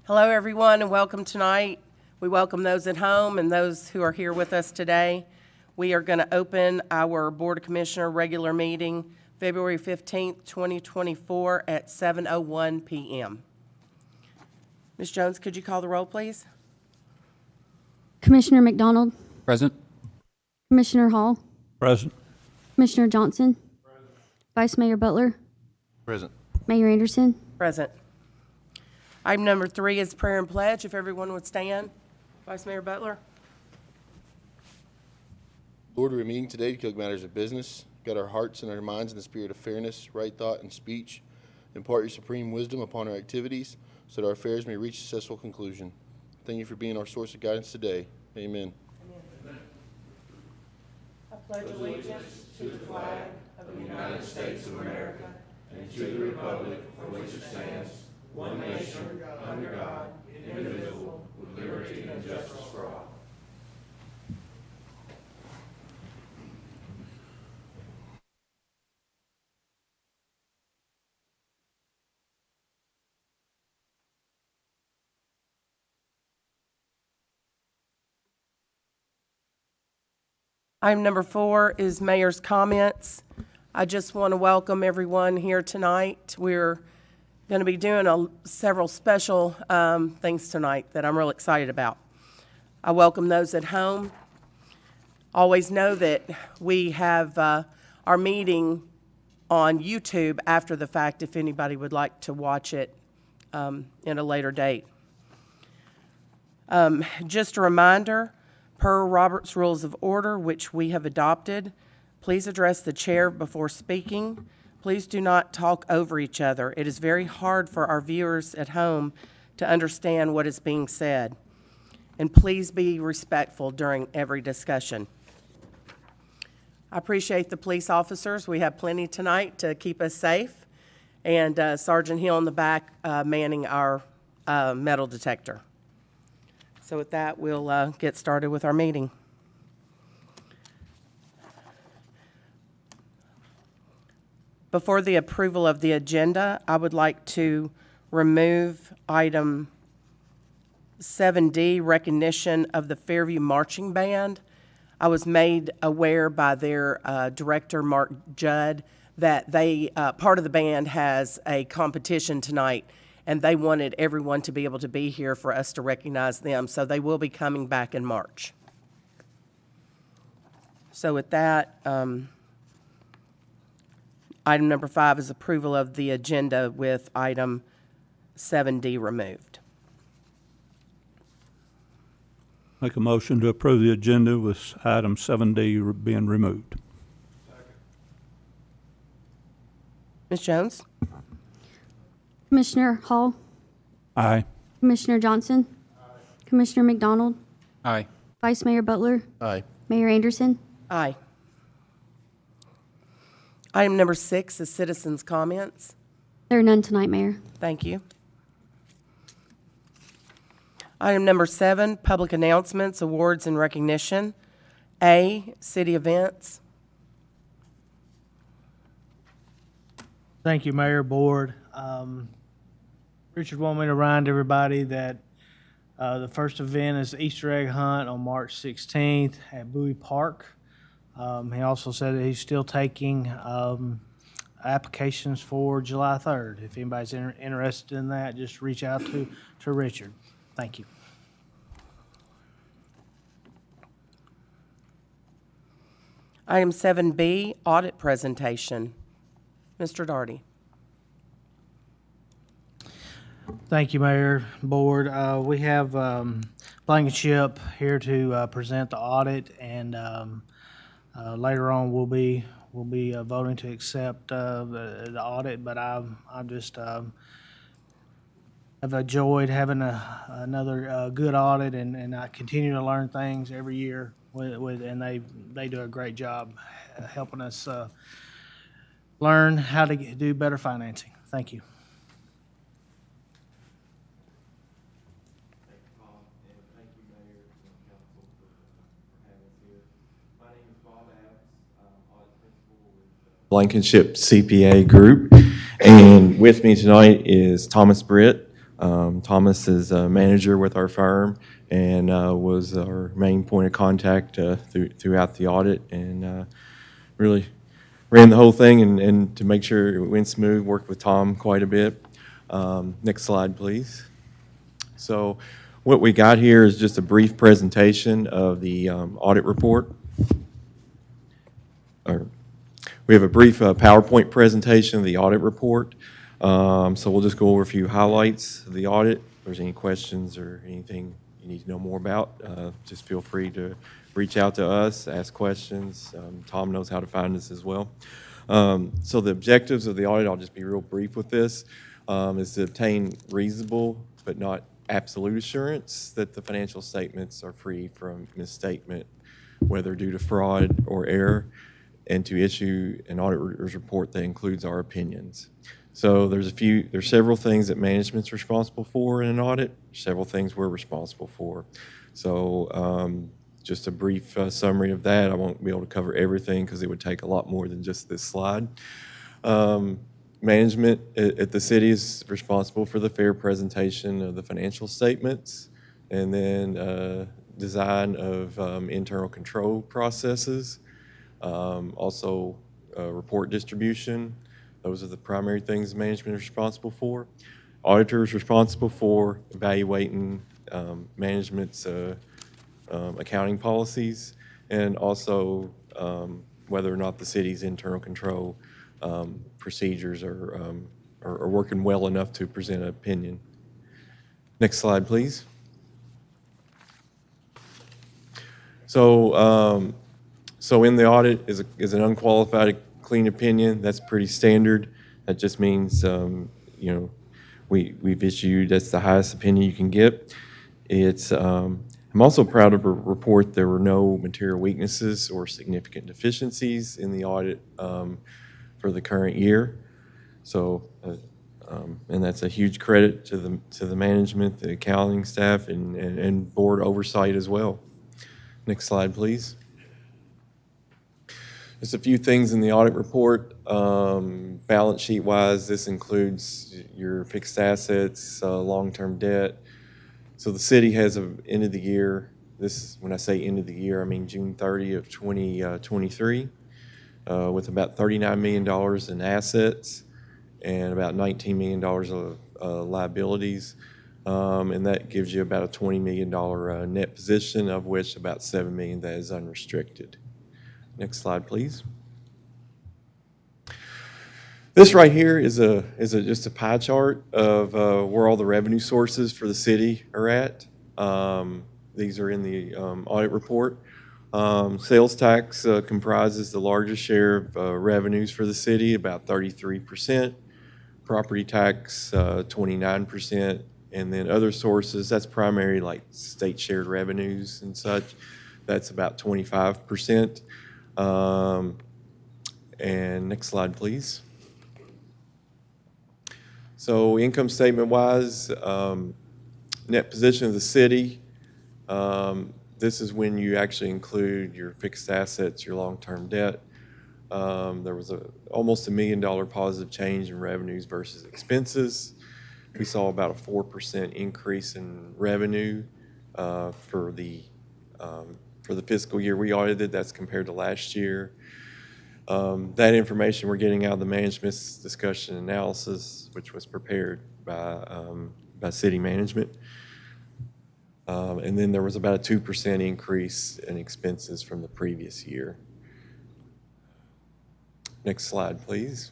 Hello, everyone, and welcome tonight. We welcome those at home and those who are here with us today. We are going to open our Board of Commissioner regular meeting February 15th, 2024 at 7:01 p.m. Ms. Jones, could you call the roll, please? Commissioner McDonald, Present. Commissioner Hall, Present. Commissioner Johnson, Vice Mayor Butler, Present. Mayor Anderson. Present. Item number 3 is prayer and pledge. If everyone would stand. Vice Mayor Butler. Lord, we're meeting today to conduct matters of business. Guide our hearts and our minds in the spirit of fairness, right thought, and speech. Impart your supreme wisdom upon our activities so that our affairs may reach a successful conclusion. Thank you for being our source of guidance today. Amen. I pledge allegiance to the flag of the United States of America and to the republic for which it stands, one nation, under God, indivisible, with liberty and justice for all. Item number 4 is Mayor's comments. I just want to welcome everyone here tonight. We're going to be doing several special things tonight that I'm real excited about. I welcome those at home. Always know that we have our meeting on YouTube after the fact if anybody would like to watch it in a later date. Just a reminder, per Robert's Rules of Order, which we have adopted, please address the chair before speaking. Please do not talk over each other. It is very hard for our viewers at home to understand what is being said. And please be respectful during every discussion. I appreciate the police officers. We have plenty tonight to keep us safe. And Sergeant Hill in the back manning our metal detector. So with that, we'll get started with our meeting. Before the approval of the agenda, I would like to remove item 7D, recognition of the Fairview Marching Band. I was made aware by their director, Mark Judd, that they, part of the band has a competition tonight, and they wanted everyone to be able to be here for us to recognize them. So they will be coming back in March. So with that, item number 5 is approval of the agenda with item 7D removed. Make a motion to approve the agenda with item 7D being removed. Ms. Jones? Commissioner Hall, Aye. Commissioner Johnson, Commissioner McDonald, Aye. Vice Mayor Butler, Aye. Mayor Anderson. Aye. Item number 6 is citizens' comments. There are none tonight, Mayor. Thank you. Item number 7, public announcements, awards, and recognition. A, city events. Thank you, Mayor, Board. Richard wanted me to remind everybody that the first event is the Easter egg hunt on March 16th at Bowie Park. He also said that he's still taking applications for July 3rd. If anybody's interested in that, just reach out to Richard. Thank you. Item 7B, audit presentation. Mr. Daugherty. Thank you, Mayor, Board. We have Blankenship here to present the audit, and later on we'll be voting to accept the audit. But I'm just have enjoyed having another good audit, and I continue to learn things every year and they do a great job helping us learn how to do better financing. Thank you. Blankenship CPA Group, and with me tonight is Thomas Britt Thomas is a manager with our firm and was our main point of contact throughout the audit, and really ran the whole thing and to make sure it went smooth, worked with Tom quite a bit. Next slide, please. So what we got here is just a brief presentation of the audit report. We have a brief PowerPoint presentation of the audit report. So we'll just go over a few highlights of the audit. If there's any questions or anything you need to know more about, just feel free to reach out to us, ask questions. Tom knows how to find us as well. So the objectives of the audit, I'll just be real brief with this, is to obtain reasonable but not absolute assurance that the financial statements are free from misstatement, whether due to fraud or error, and to issue an auditor's report that includes our opinions. So there's several things that management's responsible for in an audit, several things we're responsible for. So just a brief summary of that. I won't be able to cover everything because it would take a lot more than just this slide. Management at the city is responsible for the fair presentation of the financial statements, and then design of internal control processes. Also, report distribution. Those are the primary things management is responsible for. Auditor is responsible for evaluating management's accounting policies, and also whether or not the city's internal control procedures are working well enough to present an opinion. Next slide, please. So in the audit is an unqualified clean opinion. That's pretty standard. That just means we've issued, that's the highest opinion you can get. I'm also proud to report there were no material weaknesses or significant deficiencies in the audit for the current year. So, and that's a huge credit to the management, the accounting staff, and board oversight as well. Next slide, please. Just a few things in the audit report. Balance sheet wise, this includes your fixed assets, long-term debt. So the city has an end of the year, when I say end of the year, I mean June 30 of 2023, with about $39 million in assets and about $19 million of liabilities. And that gives you about a $20 million net position, of which about $7 million that is unrestricted. Next slide, please. This right here is just a pie chart of where all the revenue sources for the city are at. These are in the audit report. Sales tax comprises the largest share of revenues for the city, about 33%. Property tax, 29%. And then other sources, that's primary like state shared revenues and such. That's about 25%. And next slide, please. So income statement wise, net position of the city, this is when you actually include your fixed assets, your long-term debt. There was almost $1 million positive change in revenues versus expenses. We saw about a 4% increase in revenue for the fiscal year we audited. That's compared to last year. That information we're getting out of the management's discussion analysis, which was prepared by city management. And then there was about a 2% increase in expenses from the previous year. Next slide, please.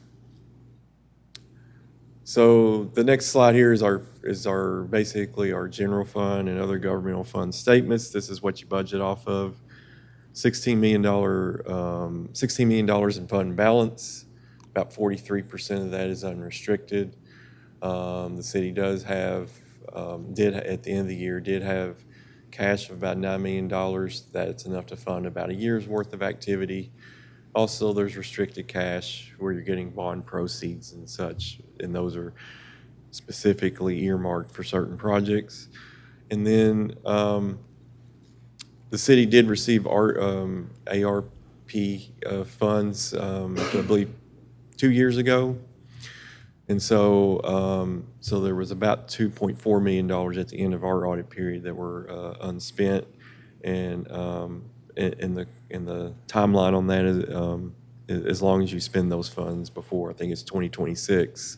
So the next slide here is basically our general fund and other governmental fund statements. This is what you budget off of. $16 million in fund balance. About 43% of that is unrestricted. The city does have, at the end of the year, did have cash of about $9 million. That's enough to fund about a year's worth of activity. Also, there's restricted cash where you're getting bond proceeds and such, and those are specifically earmarked for certain projects. And then the city did receive ARP funds, I believe, 2 years ago. And so there was about $2.4 million at the end of our audit period that were unspent. And in the timeline on that is, as long as you spend those funds before, I think it's 2026,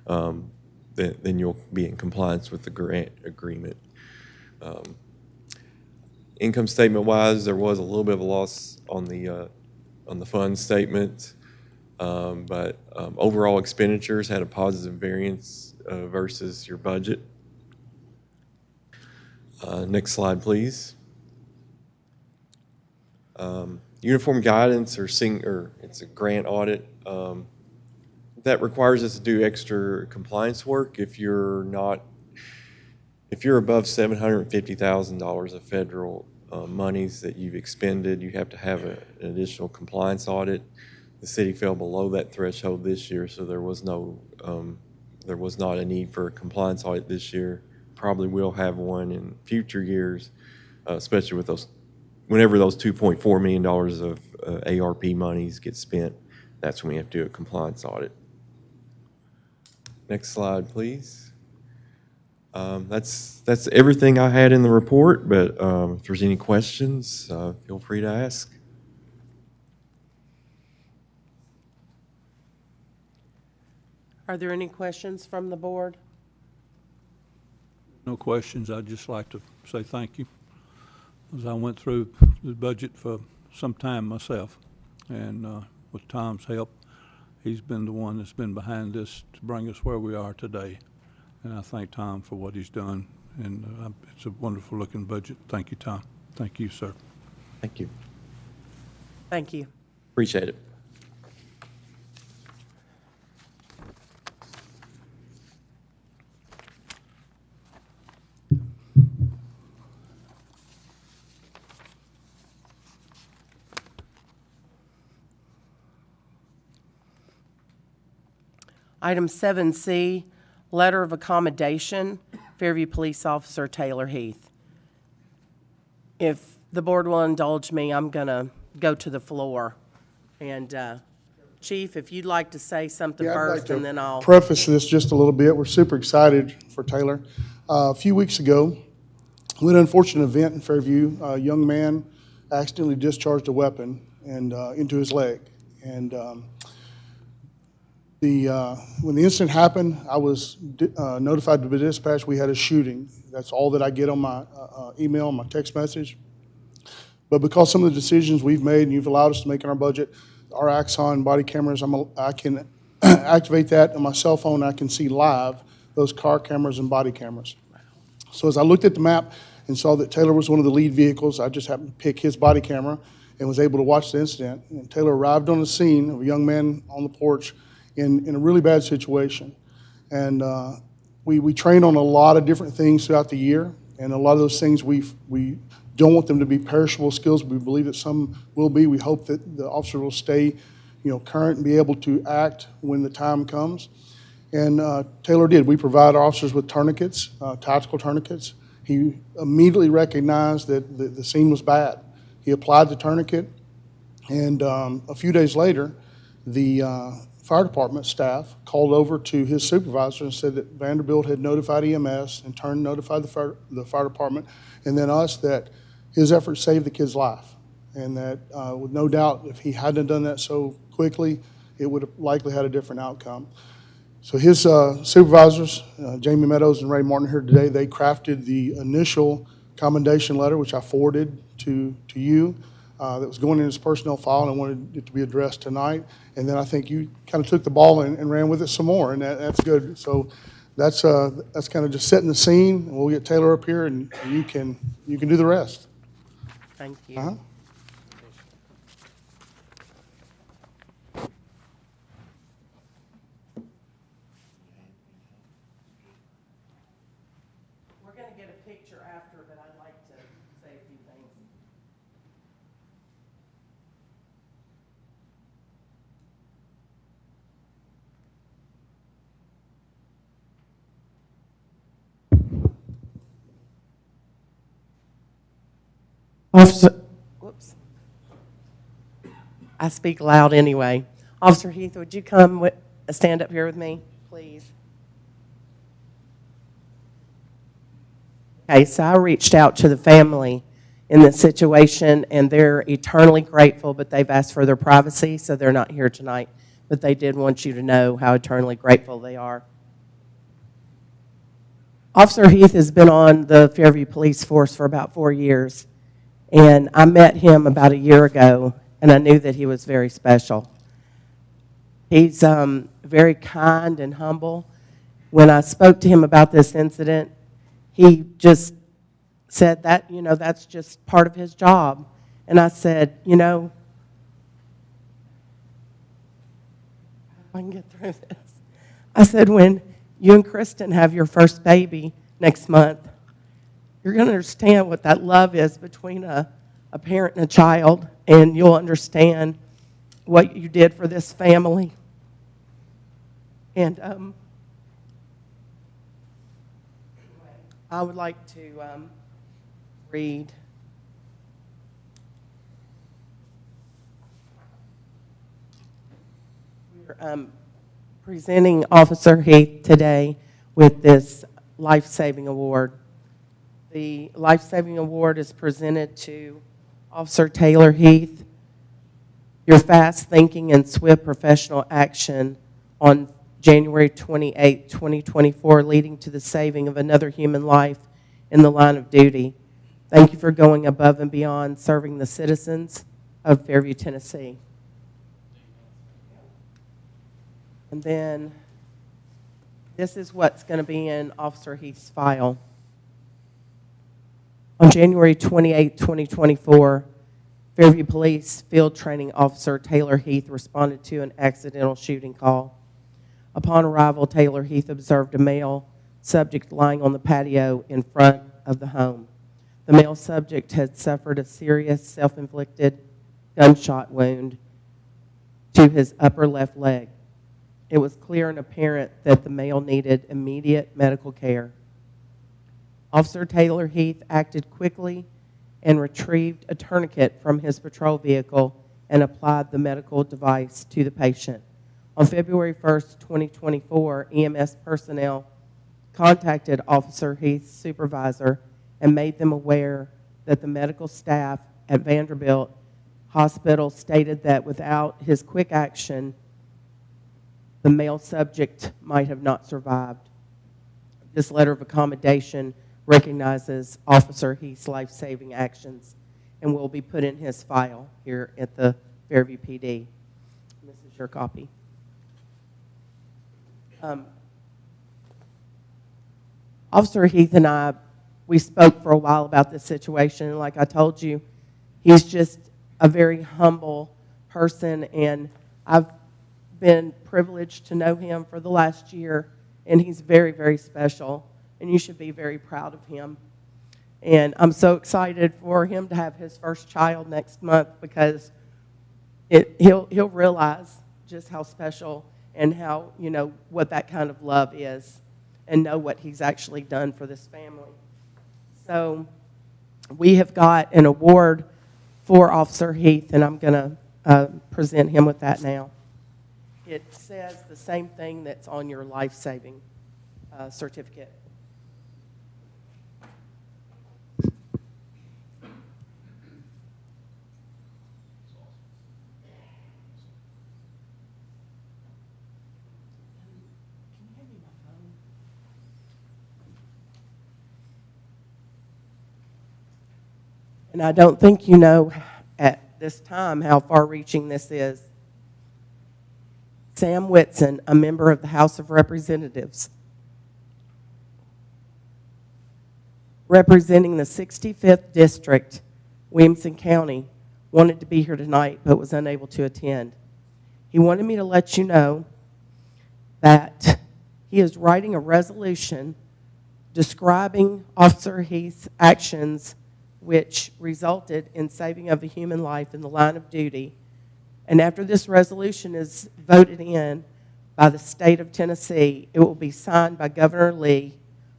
then you'll be in compliance with the grant agreement. Income statement wise, there was a little bit of a loss on the fund statement. But overall expenditures had a positive variance versus your budget. Next slide, please. Uniform guidance or it's a grant audit. That requires us to do extra compliance work if you're above $750,000 of federal monies that you've expended. You have to have an additional compliance audit. The city fell below that threshold this year, so there was not a need for a compliance audit this year. Probably will have one in future years, especially with whenever those $2.4 million of ARP monies get spent. That's when we have to do a compliance audit. Next slide, please. That's everything I had in the report, but if there's any questions, feel free to ask. Are there any questions from the board? No questions. I'd just like to say thank you, as I went through the budget for some time myself, and with Tom's help, he's been the one that's been behind this to bring us where we are today. And I thank Tom for what he's done, and it's a wonderful looking budget. Thank you, Tom. Thank you, sir. Thank you. Thank you. Appreciate it. Item 7C, letter of accommodation, Fairview Police Officer Taylor Heath. If the board will indulge me, I'm going to go to the floor. And Chief, if you'd like to say something Yeah, I'd like first, to and then I'll. preface this just a little bit. We're super excited for Taylor. A few weeks ago, we had an unfortunate event in Fairview. A young man accidentally discharged a weapon and into his leg. And when the incident happened, I was notified to the dispatch we had a shooting. That's all that I get on my email, my text message. But because some of the decisions we've made and you've allowed us to make in our budget, our Axon body cameras, I can activate that on my cell phone. I can see live those car cameras and body cameras. So as I looked at the map and saw that Taylor was one of the lead vehicles, I just happened to pick his body camera and was able to watch the incident. And Taylor arrived on the scene of a young man on the porch in a really bad situation. And we train on a lot of different things throughout the year, and a lot of those things we don't want them to be perishable skills. We believe that some will be. We hope that the officer will stay, current and be able to act when the time comes. And Taylor did. We provide our officers with tourniquets, tactical tourniquets. He immediately recognized that the scene was bad. He applied the tourniquet, and a few days later, the fire department staff called over to his supervisor and said that Vanderbilt had notified EMS, in turn notified the fire department, and then us, that his efforts saved the kid's life. And that with no doubt, if he hadn't done that so quickly, it would have likely had a different outcome. So his supervisors, Jamie Meadows and Ray Martin here today, they crafted the initial commendation letter, which I forwarded to you, that was going in his personnel file, and I wanted it to be addressed tonight. And then I think you kind of took the ball and ran with it some more, and that's good. So that's kind of just setting the scene. We'll get Taylor up here, and you can do the rest. Thank you. Uh-huh. We're going to get a picture after, but I'd like to say a few things. Officer, whoops. I speak loud anyway. Officer Heath, would you come stand up here with me, please? please. Okay, so I reached out to the family in this situation, and they're eternally grateful, but they've asked for their privacy, so they're not here tonight. But they did want you to know how eternally grateful they are. Officer Heath has been on the Fairview Police Force for about 4 years, and I met him about a year ago, and I knew that he was very special. He's very kind and humble. When I spoke to him about this incident, he just said that, that's just part of his job. And I said, if I can get through this. I said, when you and Kristen have your first baby next month, you're going to understand what that love is between a parent and a child, and you'll understand what you did for this family. And I would like to read we're presenting Officer Heath today with this life-saving award. The life-saving award is presented to Officer Taylor Heath. Your fast thinking and swift professional action on January 28, 2024, leading to the saving of another human life in the line of duty. Thank you for going above and beyond serving the citizens of Fairview, Tennessee. And then this is what's going to be in Officer Heath's file. On January 28, 2024, Fairview Police Field Training Officer Taylor Heath responded to an accidental shooting call. Upon arrival, Taylor Heath observed a male subject lying on the patio in front of the home. The male subject had suffered a serious self-inflicted gunshot wound to his upper left leg. It was clear and apparent that the male needed immediate medical care. Officer Taylor Heath acted quickly and retrieved a tourniquet from his patrol vehicle and applied the medical device to the patient. On February 1st, 2024, EMS personnel contacted Officer Heath's supervisor and made them aware that the medical staff at Vanderbilt Hospital stated that without his quick action, the male subject might have not survived. This letter of accommodation recognizes Officer Heath's life-saving actions and will be put in his file here at the Fairview PD. This is your copy. Officer Heath and I, we spoke for a while about this situation, and like I told you, he's just a very humble person, and I've been privileged to know him for the last year, and he's very, very special, and you should be very proud of him. And I'm so excited for him to have his first child next month, because he'll realize just how special and how, what that kind of love is, and know what he's actually done for this family. So we have got an award for Officer Heath, and I'm going to present him with that now. It says the same thing that's on your life-saving certificate. And I don't think you know at this time how far-reaching this is. Sam Whitson, a member of the House of Representatives, representing the 65th District, Williamson County, wanted to be here tonight but was unable to attend. He wanted me to let you know that he is writing a resolution describing Officer Heath's actions which resulted in saving of a human life in the line of duty. And after this resolution is voted in by the state of Tennessee, it will be signed by Governor Lee,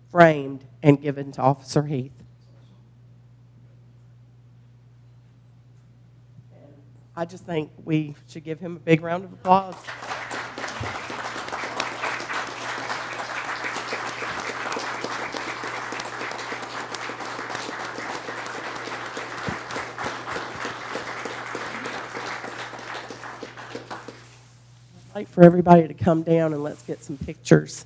framed, and given to Officer Heath. I just think we should give him a big round of applause. Wait for everybody to come down and let's get some pictures.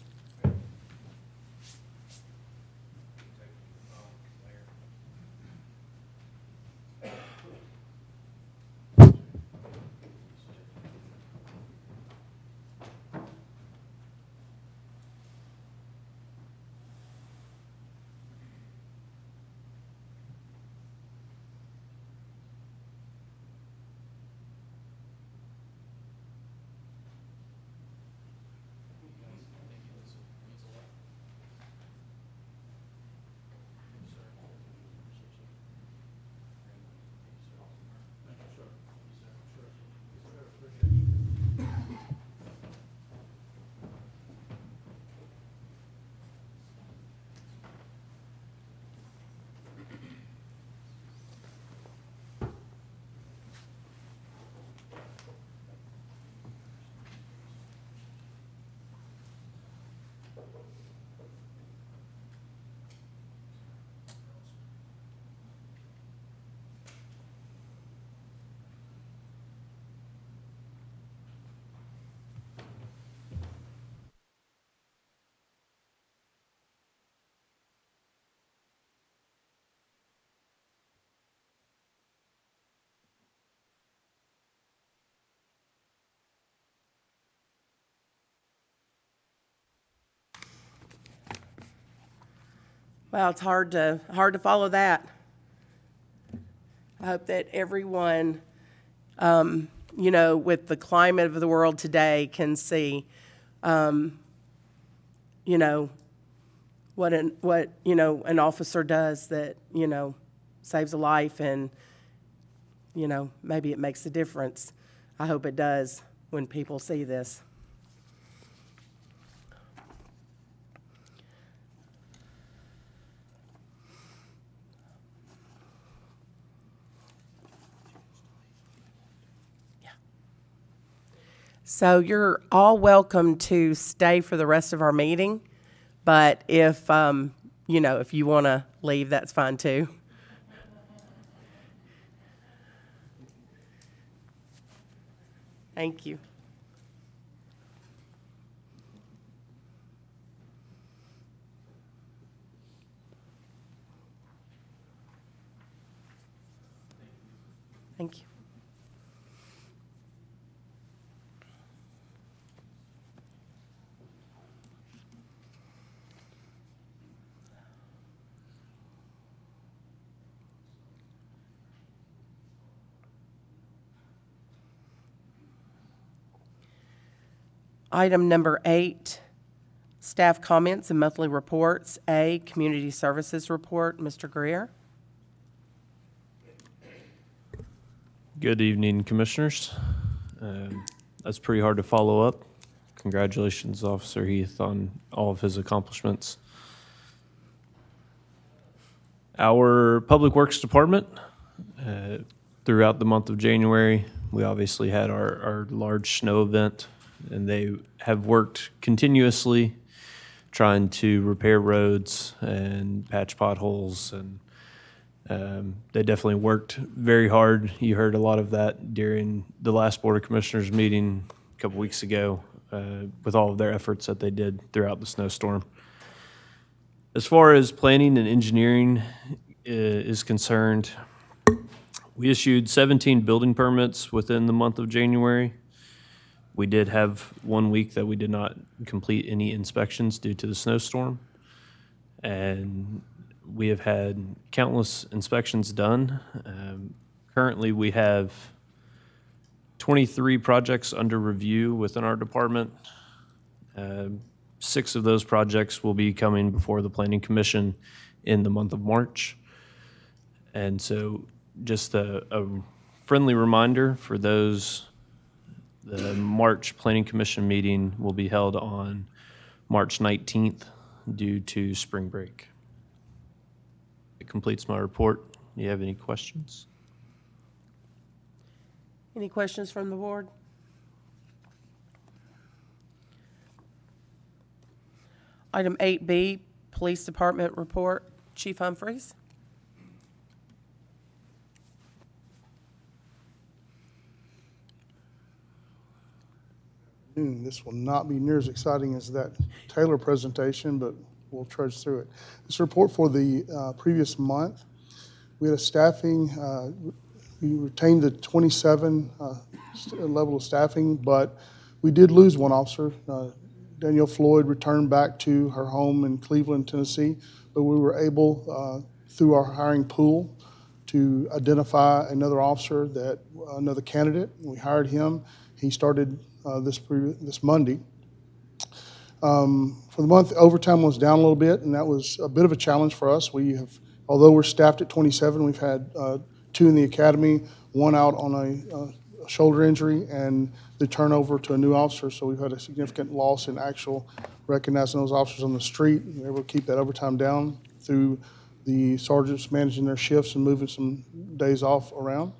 Well, it's hard to follow that. I hope that everyone, with the climate of the world today can see, what an officer does that, saves a life and, maybe it makes a difference. I hope it does when people see this. So you're all welcome to stay for the rest of our meeting, but if you want to leave, that's fine too. Thank you. Thank you. Item number 8, staff comments and monthly reports. A, community services report. Mr. Greer. Good evening, Commissioners. That's pretty hard to follow up. Congratulations, Officer Heath, on all of his accomplishments. Our Public Works Department, throughout the month of January, we obviously had our large snow event, and they have worked continuously trying to repair roads and patch potholes, and they definitely worked very hard. You heard a lot of that during the last Board of Commissioners meeting a couple weeks ago with all of their efforts that they did throughout the snowstorm. As far as planning and engineering is concerned, we issued 17 building permits within the month of January. We did have 1 week that we did not complete any inspections due to the snowstorm. And we have had countless inspections done. Currently, we have 23 projects under review within our department. 6 of those projects will be coming before the Planning Commission in the month of March. And so just a friendly reminder for those, the March Planning Commission meeting will be held on March 19th due to spring break. It completes my report. Do you have any questions? Any questions from the board? Item 8B, Police Department report. Chief Humphreys. afternoon. This will not be near as exciting as that Taylor presentation, but we'll trudge through it. This report for the previous month, we had a staffing, we retained the 27 level of staffing, but we did lose one officer. Danielle Floyd returned back to her home in Cleveland, Tennessee, but we were able, through our hiring pool, to identify another officer, another candidate. We hired him. He started this Monday. For the month, overtime was down a little bit, and that was a bit of a challenge for us. Although we're staffed at 27, we've had 2 in the academy, 1 out on a shoulder injury, and the turnover to a new officer. So we've had a significant loss in actual recognizing those officers on the street. We were able to keep that overtime down through the sergeants managing their shifts and moving some days off around.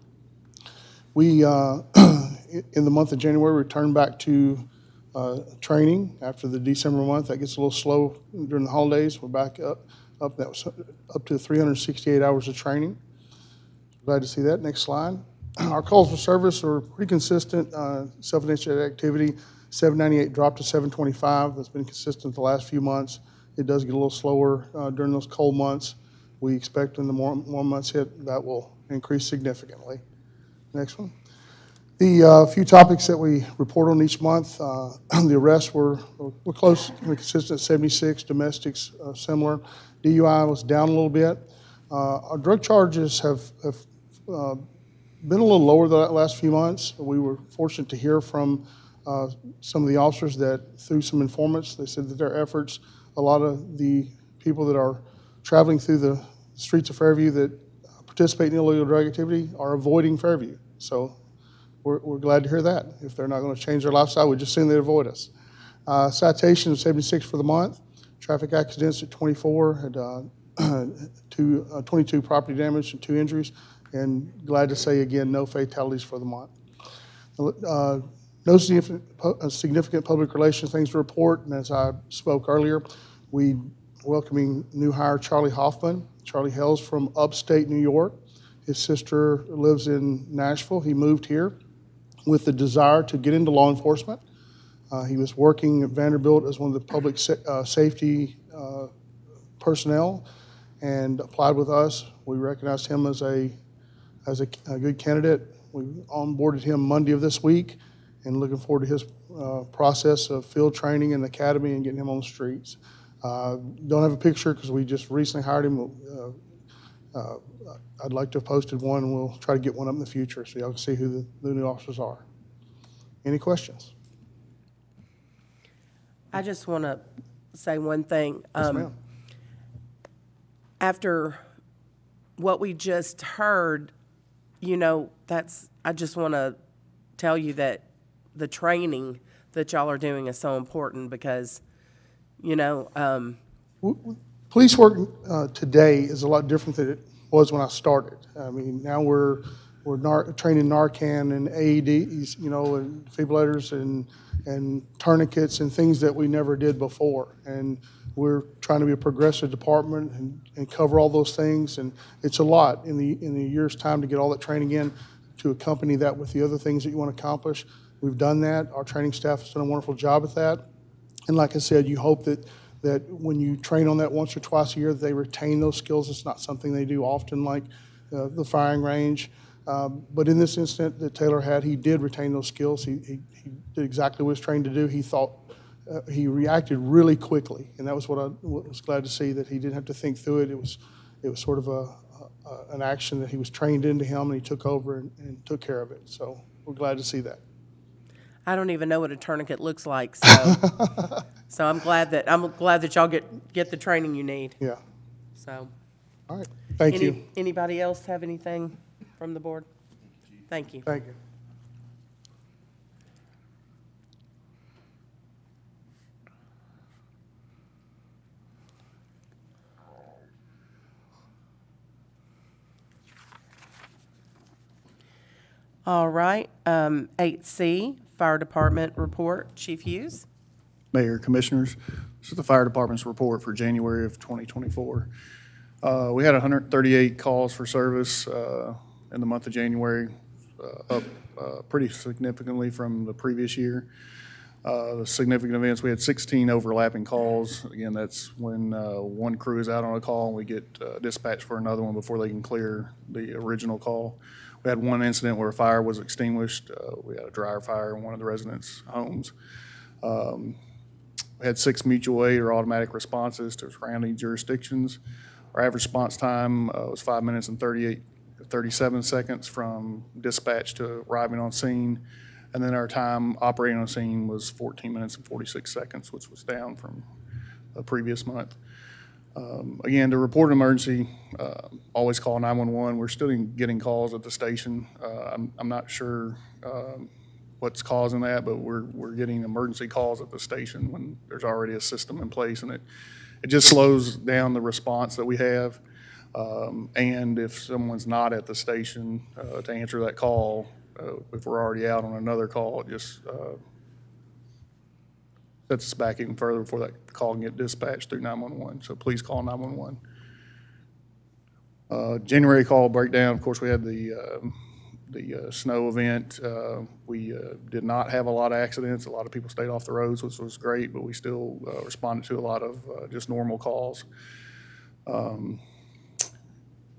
We, in the month of January, returned back to training after the December month. That gets a little slow during the holidays. We're back up to 368 hours of training. Glad to see that. Next slide. Our calls for service are pretty consistent. Self-initiated activity, 798 dropped to 725. That's been consistent the last few months. It does get a little slower during those cold months. We expect when the more months hit, that will increase significantly. Next one. The few topics that we report on each month, the arrests were close and consistent, 76, domestics similar. DUI was down a little bit. Our drug charges have been a little lower the last few months. We were fortunate to hear from some of the officers that through some informants, they said that their efforts, a lot of the people that are traveling through the streets of Fairview that participate in illegal drug activity are avoiding Fairview. So we're glad to hear that. If they're not going to change their lifestyle, we just assume they avoid us. Citations, 76 for the month. Traffic accidents at 24, had 22 property damage and 2 injuries. And glad to say again, no fatalities for the month. No significant public relations things to report. And as I spoke earlier, we welcoming new hire Charlie Hoffman. Charlie hails from upstate New York. His sister lives in Nashville. He moved here with the desire to get into law enforcement. He was working at Vanderbilt as one of the public safety personnel and applied with us. We recognized him as a good candidate. We onboarded him Monday of this week and looking forward to his process of field training in the academy and getting him on the streets. Don't have a picture because we just recently hired him. I'd like to have posted one, and we'll try to get one up in the future so y'all can see who the new officers are. Any questions? I just want to say one thing. Yes, ma'am. After what we just heard, I just want to tell you that the training that y'all are doing is so important because, Police work today is a lot different than it was when I started. I mean, now we're training Narcan and AEDs, and defibrillators and tourniquets and things that we never did before. And we're trying to be a progressive department and cover all those things. And it's a lot in the year's time to get all that training in to accompany that with the other things that you want to accomplish. We've done that. Our training staff has done a wonderful job at that. And like I said, you hope that when you train on that once or twice a year, they retain those skills. It's not something they do often like the firing range. But in this incident that Taylor had, he did retain those skills. He did exactly what he was trained to do. He thought, he reacted really quickly. And that was what I was glad to see, that he didn't have to think through it. It was sort of an action that he was trained into him, and he took over and took care of it. So we're glad to see that. I don't even know what a tourniquet looks like, so so I'm glad that y'all get the training you need. Yeah. So, All right. Thank you. Anybody else have anything from the board? Thank you. Thank you. All right. 8C, Fire Department report. Chief Hughes. Mayor, Commissioners, this is the Fire Department's report for January of 2024. We had 138 calls for service in the month of January, up pretty significantly from the previous year. The significant events, we had 16 overlapping calls. Again, that's when one crew is out on a call and we get dispatched for another one before they can clear the original call. We had one incident where a fire was extinguished. We had a dryer fire in one of the residents' homes. We had 6 mutual aid or automatic responses to surrounding jurisdictions. Our average response time was 5 minutes and 37 seconds from dispatch to arriving on scene. And then our time operating on scene was 14 minutes and 46 seconds, which was down from the previous month. Again, to report an emergency, always call 911. We're still getting calls at the station. I'm not sure what's causing that, but we're getting emergency calls at the station when there's already a system in place, and it just slows down the response that we have. And if someone's not at the station to answer that call, if we're already out on another call, it just sets us back even further before that call can get dispatched through 911. So please call 911. January call breakdown, of course, we had the snow event. We did not have a lot of accidents. A lot of people stayed off the roads, which was great, but we still responded to a lot of just normal calls.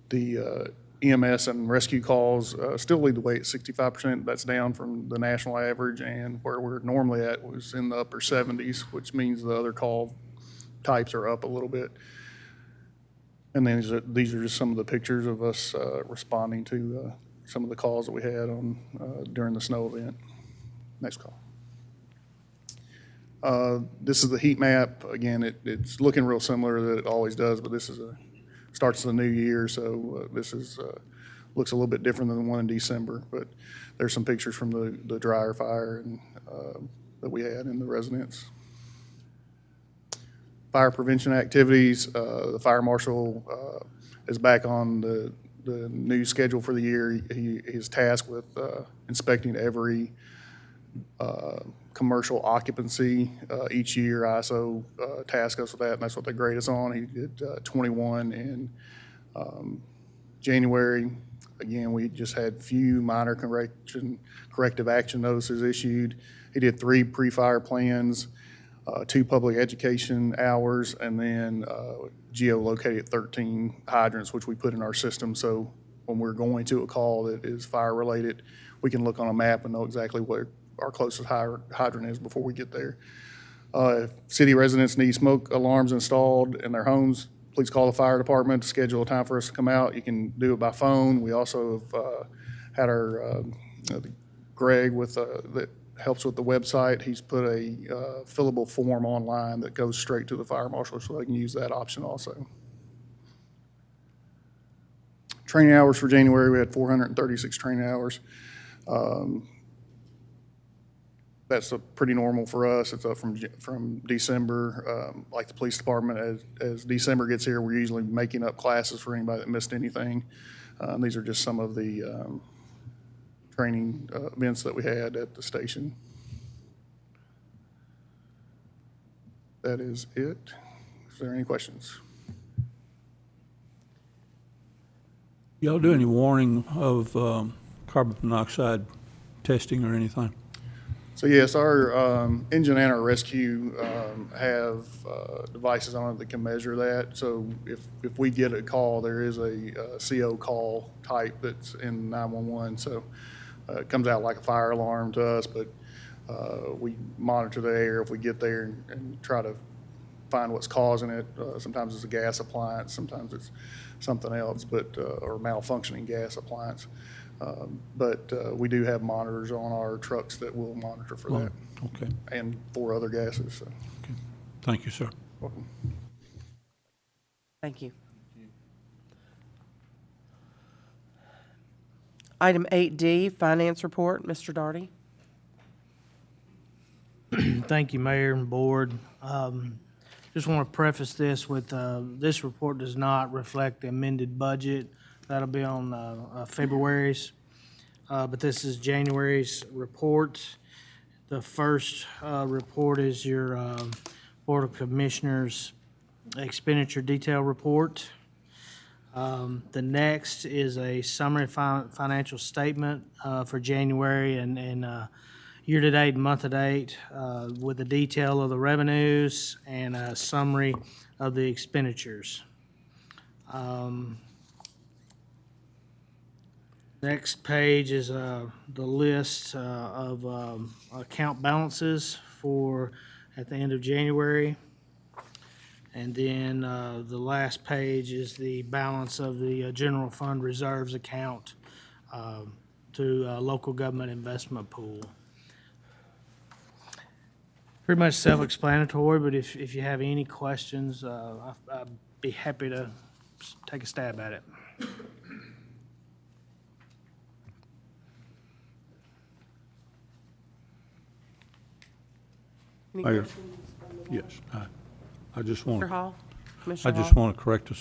The EMS and rescue calls still lead the way at 65%. That's down from the national average, and where we're normally at was in the upper 70s, which means the other call types are up a little bit. And then these are just some of the pictures of us responding to some of the calls that we had on during the snow event. Next call. This is the heat map. Again, it's looking real similar that it always does, but this is starts the new year, so this is looks a little bit different than the one in December. But there's some pictures from the dryer fire and that we had in the residence. Fire prevention activities. The fire marshal is back on the new schedule for the year. He is tasked with inspecting every commercial occupancy each year. ISO tasked us with that, and that's what they grade us on. He did 21 in January. Again, we just had few minor corrective action notices issued. He did 3 pre-fire plans, 2 public education hours, and then geolocated 13 hydrants, which we put in our system. So when we're going to a call that is fire-related, we can look on a map and know exactly where our closest hydrant is before we get there. If city residents need smoke alarms installed in their homes, please call the fire department to schedule a time for us to come out. You can do it by phone. We also have had our Greg that helps with the website. He's put a fillable form online that goes straight to the fire marshal, so they can use that option also. Training hours for January, we had 436 training hours. That's pretty normal for us. It's up from December. Like the police department, as December gets here, we're usually making up classes for anybody that missed anything. These are just some of the training events that we had at the station. That is it. Is there any questions? Y'all do any warning of carbon monoxide testing or anything? So yes, our engine and our rescue have devices on it that can measure that. So if we get a call, there is a CO call type that's in 911. So it comes out like a fire alarm to us, but we monitor the air if we get there and try to find what's causing it. Sometimes it's a gas appliance, sometimes it's something else, but or malfunctioning gas appliance. But we do have monitors on our trucks that will monitor for that. Okay. And for other gases. So. Okay. Thank you, sir. Welcome. Thank you. Item 8D, Finance Report, Mr. Daugherty. Thank you, Mayor and Board. Just want to preface this with, this report does not reflect the amended budget. That'll be on February's, but this is January's report. The first report is your Board of Commissioners expenditure detail report. The next is a summary financial statement for January, and year-to-date and month-to-date with a detail of the revenues and a summary of the expenditures. Next page is the list of account balances for at the end of January. And then the last page is the balance of the general fund reserves account to local government investment pool. Pretty much self-explanatory, but if you have any questions, I'd be happy to take a stab at it. Any Mayor. questions? Yes, I just want, Mr. Hall? I Commissioner just Hall? want to correct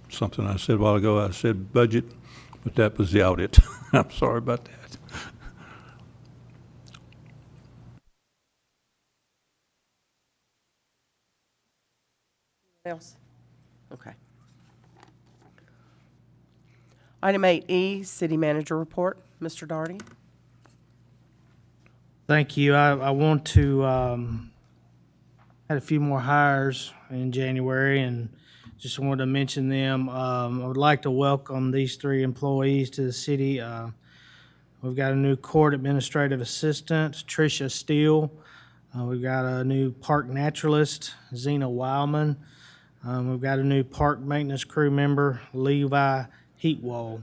something I said a while ago. I said budget, but that was the audit. I'm sorry about that. Else? Okay. Item 8E, City Manager Report. Mr. Daugherty? Thank you. I want to, had a few more hires in January and just wanted to mention them. I would like to welcome these 3 employees to the city. We've got a new court administrative assistant, Tricia Steele. We've got a new park naturalist, Zena Wildman. We've got a new park maintenance crew member, Levi Heatwall.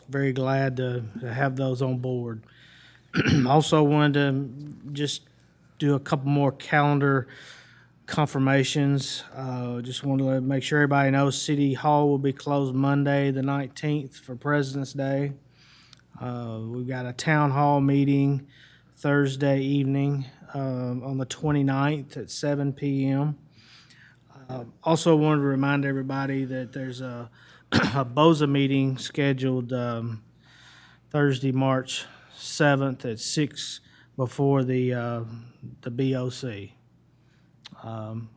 Very glad to have those on board. Also wanted to just do a couple more calendar confirmations. Just wanted to make sure everybody knows City Hall will be closed Monday, the 19th for President's Day. We've got a town hall meeting Thursday evening on the 29th at 7 p.m. Also wanted to remind everybody that there's a BOZA meeting scheduled Thursday, March 7th at 6 before the BOC. And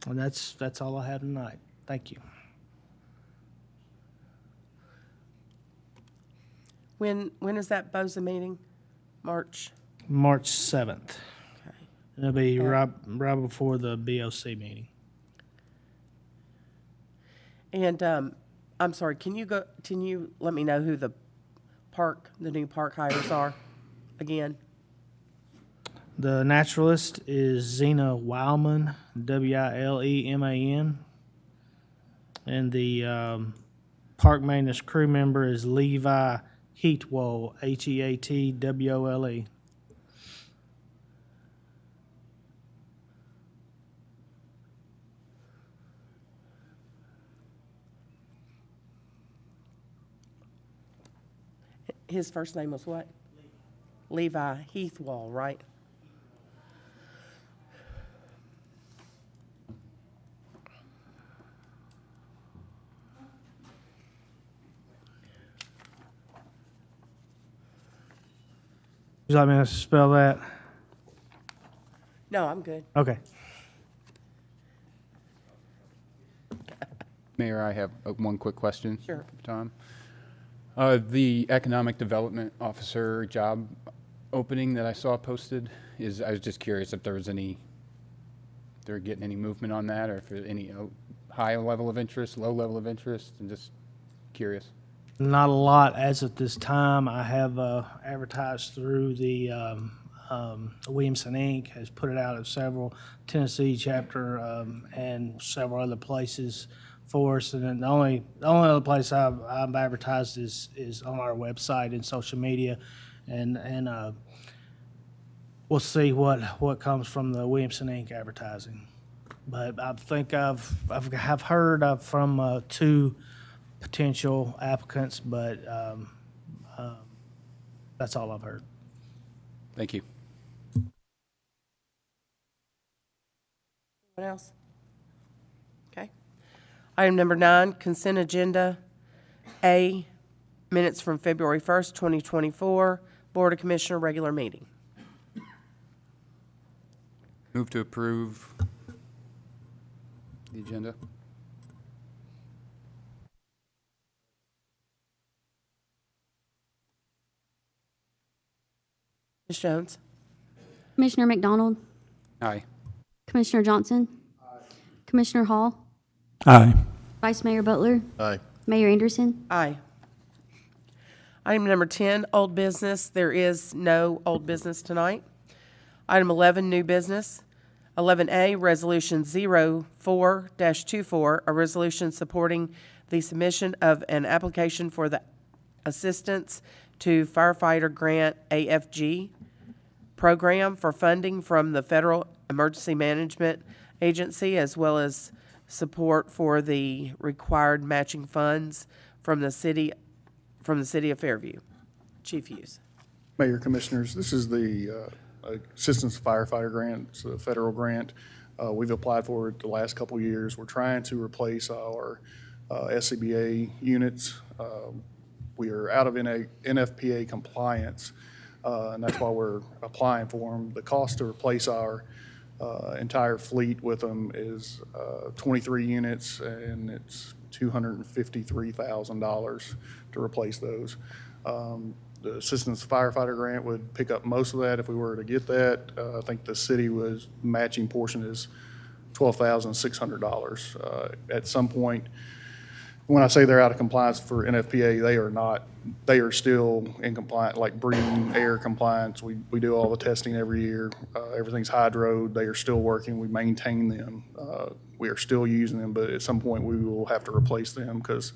that's all I have tonight. Thank you. When is that BOZA meeting? March? March 7th. Okay. It'll be right before the BOC meeting. And I'm sorry, can you let me know who the new park hires are again? The naturalist is Zena Wildman, Wileman. And the park maintenance crew member is Levi Heatwall, Heatwole. His first name was what? Levi Heathwall, right? Would you like me to spell that? No, I'm good. Okay. Mayor, I have one quick question. Sure. Tom. The Economic Development Officer job opening that I saw posted I was just curious if there was they're getting any movement on that, or if there's any high level of interest, low level of interest, and just curious. Not a lot as of this time. I have advertised through the Williamson Inc. has put it out at several Tennessee chapter and several other places for us. And then the only other place I've advertised is on our website and social media, and we'll see what comes from the Williamson Inc. advertising. But I think I've heard from 2 potential applicants, but that's all I've heard. Thank you. Anyone else? Okay. Item number 9, consent agenda. A, minutes from February 1st, 2024, Board of Commissioner regular meeting. Move to approve the agenda. Ms. Jones? Commissioner McDonald, Aye. Commissioner Johnson, Commissioner Hall, Aye. Vice Mayor Butler, Aye. Mayor Anderson. Aye. Item number 10, old business. There is no old business tonight. Item 11, new business. 11A, Resolution 04-24, a resolution supporting the submission of an application for the Assistance to Firefighter Grant AFG program for funding from the Federal Emergency Management Agency, as well as support for the required matching funds from the city of Fairview. Chief Hughes. Mayor, Commissioners, this is the Assistance Firefighter Grant. It's a federal grant. We've applied for it the last couple of years. We're trying to replace our SCBA units. We are out of NFPA compliance, and that's why we're applying for them. The cost to replace our entire fleet with them is 23 units, and it's $253,000 to replace those. The Assistance Firefighter Grant would pick up most of that if we were to get that. I think the city was matching portion is $12,600. At some point, when I say they're out of compliance for NFPA, they are not. They are still in compliance, like breathing air compliance. We do all the testing every year. Everything's hydroed. They are still working. We maintain them. We are still using them, but at some point we will have to replace them because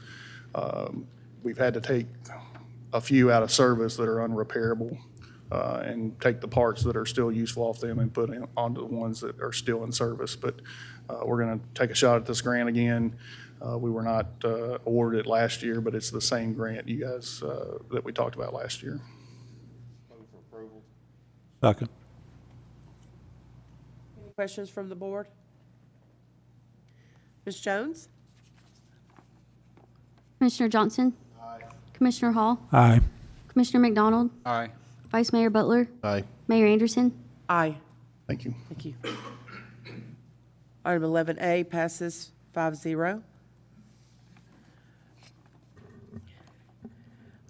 we've had to take a few out of service that are unrepairable and take the parts that are still useful off them and put in onto the ones that are still in service. But we're going to take a shot at this grant again. We were not awarded it last year, but it's the same grant you guys that we talked about last year. Second. Any questions from the board? Ms. Jones? Commissioner Johnson, Commissioner Hall, Aye. Commissioner McDonald, Aye. Vice Mayor Butler, Aye. Mayor Anderson. Aye. Thank you. Thank you. Item 11A passes 5-0.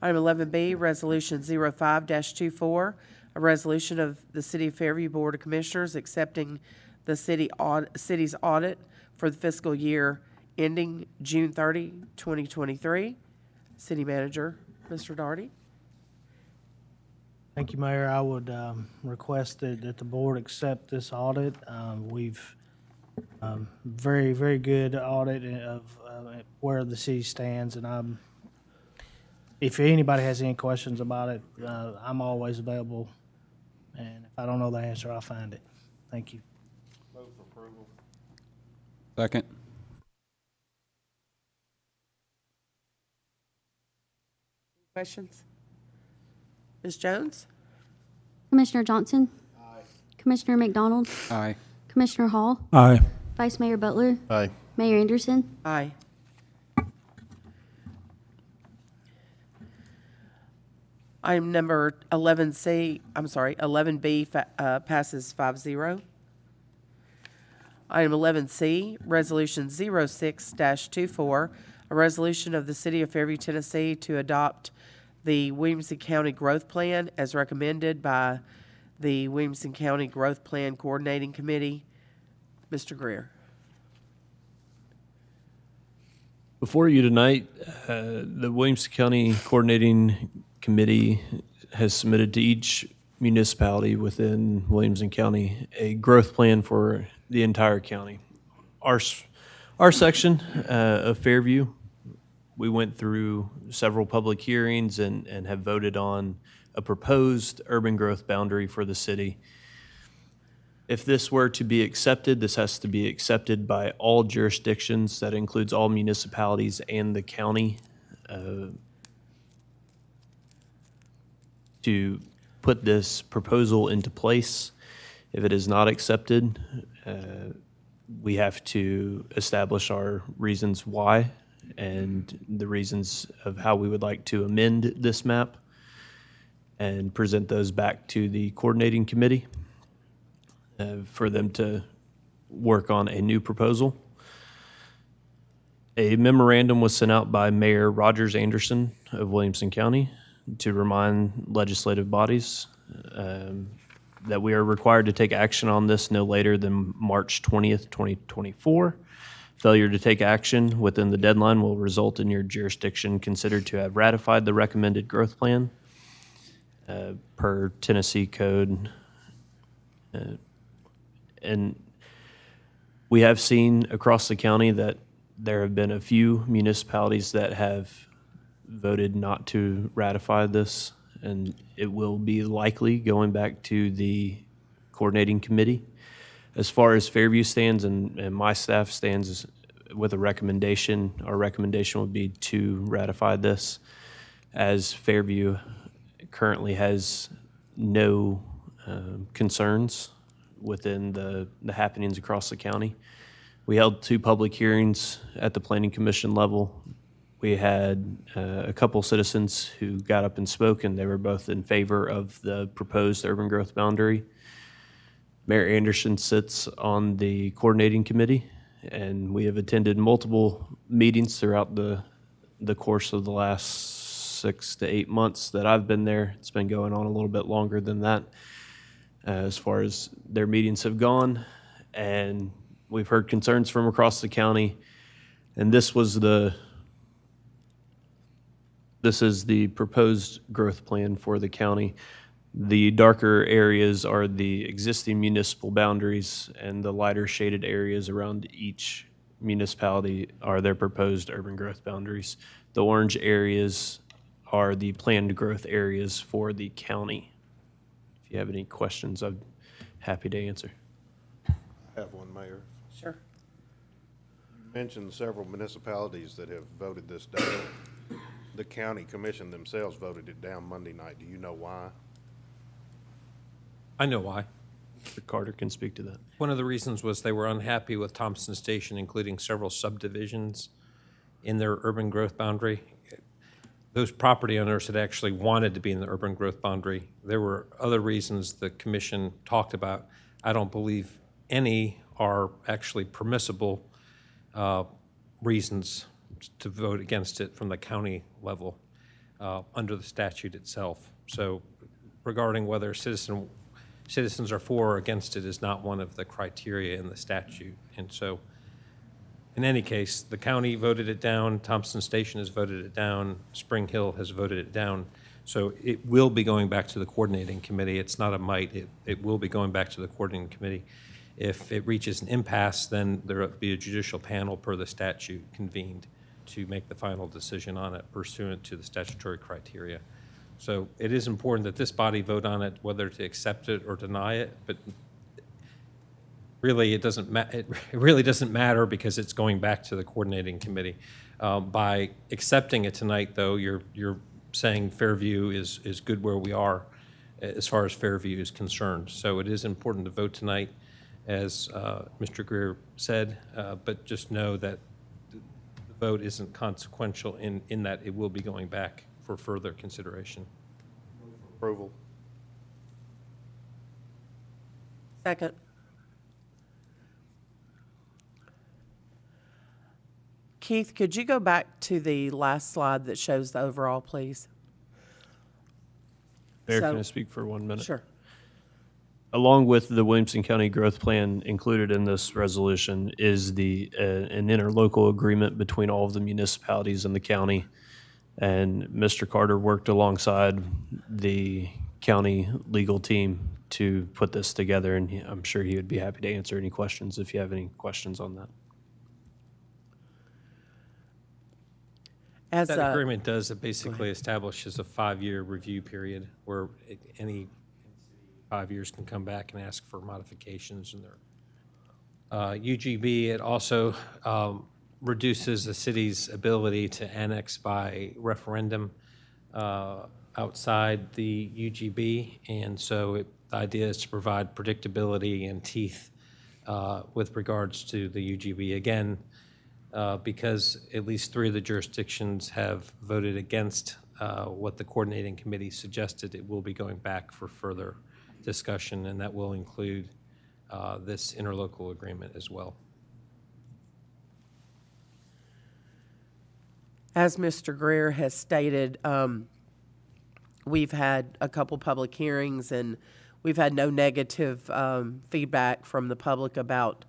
Item 11B, Resolution 05-24, a resolution of the City of Fairview Board of Commissioners accepting the city's audit for the fiscal year ending June 30, 2023. City Manager, Mr. Daugherty. Thank you, Mayor. I would request that the board accept this audit. We've very, very good audit of where the city stands, and if anybody has any questions about it, I'm always available, and if I don't know the answer, I'll find it. Thank you. Second. Questions? Ms. Jones? Commissioner Johnson, Commissioner McDonald, Aye. Commissioner Hall, Aye. Vice Mayor Butler, Aye. Mayor Anderson. Aye. Item number 11B passes 5-0. Item 11C, Resolution 06-24, a resolution of the City of Fairview, Tennessee to adopt the Williamson County Growth Plan as recommended by the Williamson County Growth Plan Coordinating Committee. Mr. Greer. Before you tonight, the Williamson County Coordinating Committee has submitted to each municipality within Williamson County a growth plan for the entire county. Our section of Fairview, we went through several public hearings and have voted on a proposed urban growth boundary for the city. If this were to be accepted, this has to be accepted by all jurisdictions. That includes all municipalities and the county to put this proposal into place. If it is not accepted, we have to establish our reasons why and the reasons of how we would like to amend this map and present those back to the coordinating committee for them to work on a new proposal. A memorandum was sent out by Mayor Rogers Anderson of Williamson County to remind legislative bodies that we are required to take action on this no later than March 20th, 2024. Failure to take action within the deadline will result in your jurisdiction considered to have ratified the recommended growth plan per Tennessee Code. And we have seen across the county that there have been a few municipalities that have voted not to ratify this, and it will be likely going back to the coordinating committee. As far as Fairview stands and my staff stands with a recommendation, our recommendation would be to ratify this, as Fairview currently has no concerns within the happenings across the county. We held 2 public hearings at the Planning Commission level. We had a couple citizens who got up and spoke, and they were both in favor of the proposed urban growth boundary. Mayor Anderson sits on the coordinating committee, and we have attended multiple meetings throughout the course of the last 6 to 8 months that I've been there. It's been going on a little bit longer than that as far as their meetings have gone, and we've heard concerns from across the county, and this is the proposed growth plan for the county. The darker areas are the existing municipal boundaries, and the lighter shaded areas around each municipality are their proposed urban growth boundaries. The orange areas are the planned growth areas for the county. If you have any questions, I'm happy to answer. I have one, Mayor. Sure. You mentioned several municipalities that have voted this down. The county commission themselves voted it down Monday night. Do you know why? I know why. Mr. Carter can speak to that. One of the reasons was they were unhappy with Thompson Station, including several subdivisions in their urban growth boundary. Those property owners had actually wanted to be in the urban growth boundary. There were other reasons the commission talked about. I don't believe any are actually permissible reasons to vote against it from the county level under the statute itself. So regarding whether citizens are for or against it is not one of the criteria in the statute. And so in any case, the county voted it down, Thompson Station has voted it down, Spring Hill has voted it down. So it will be going back to the coordinating committee. It's not a might, it will be going back to the coordinating committee. If it reaches an impasse, then there will be a judicial panel per the statute convened to make the final decision on it pursuant to the statutory criteria. So it is important that this body vote on it, whether to accept it or deny it, but really it really doesn't matter because it's going back to the coordinating committee. By accepting it tonight, though, you're saying Fairview is good where we are as far as Fairview is concerned. So it is important to vote tonight, as Mr. Greer said, but just know that the vote isn't consequential in that it will be going back for further consideration. Approval. Second. Keith, could you go back to the last slide that shows the overall, please? Mayor, So- can I speak for 1 minute? Sure. Along with the Williamson County Growth Plan included in this resolution is an interlocal agreement between all of the municipalities in the county. And Mr. Carter worked alongside the county legal team to put this together, and I'm sure he would be happy to answer any questions if you have any questions on that. As That agreement does, it basically establishes a 5-year review period where any 5 years can come back and ask for modifications in their UGB. It also reduces the city's ability to annex by referendum outside the UGB. And so the idea is to provide predictability and teeth with regards to the UGB. Again, because at least 3 of the jurisdictions have voted against what the coordinating committee suggested, it will be going back for further discussion, and that will include this interlocal agreement as well. As Mr. Greer has stated, we've had a couple public hearings, and we've had no negative feedback from the public about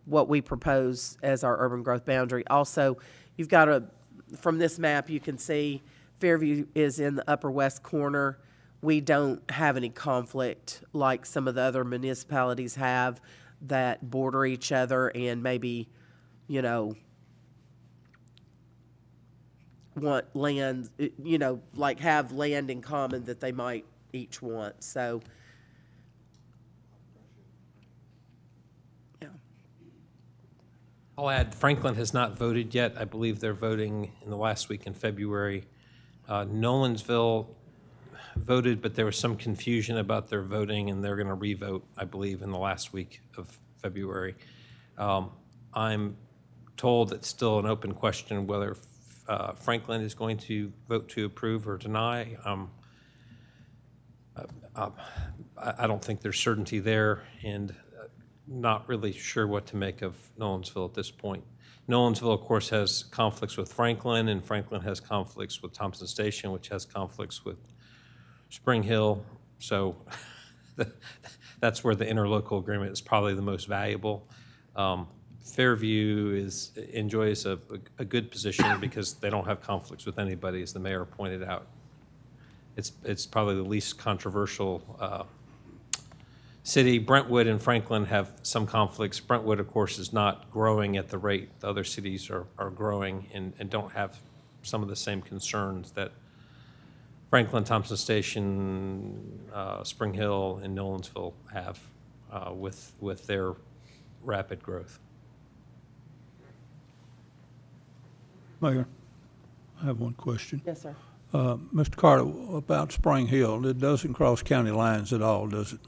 what we propose as our urban growth boundary. Also, you've got from this map, you can see Fairview is in the upper west corner. We don't have any conflict like some of the other municipalities have that border each other and maybe, you know, want land, you know, like have land in common that they might each want. So, yeah. I'll add, Franklin has not voted yet. I believe they're voting in the last week in February. Nolensville voted, but there was some confusion about their voting, and they're going to re-vote, I believe, in the last week of February. I'm told it's still an open question whether Franklin is going to vote to approve or deny. I don't think there's certainty there, and not really sure what to make of Nolensville at this point. Nolensville, of course, has conflicts with Franklin, and Franklin has conflicts with Thompson Station, which has conflicts with Spring Hill. So that's where the interlocal agreement is probably the most valuable. Fairview enjoys a good position because they don't have conflicts with anybody, as the mayor pointed out. It's probably the least controversial city. Brentwood and Franklin have some conflicts. Brentwood, of course, is not growing at the rate the other cities are growing and don't have some of the same concerns that Franklin, Thompson Station, Spring Hill, and Nolensville have with their rapid growth. Mayor, I have one question. Yes, sir. Mr. Carter, about Spring Hill, it doesn't cross county lines at all, does it?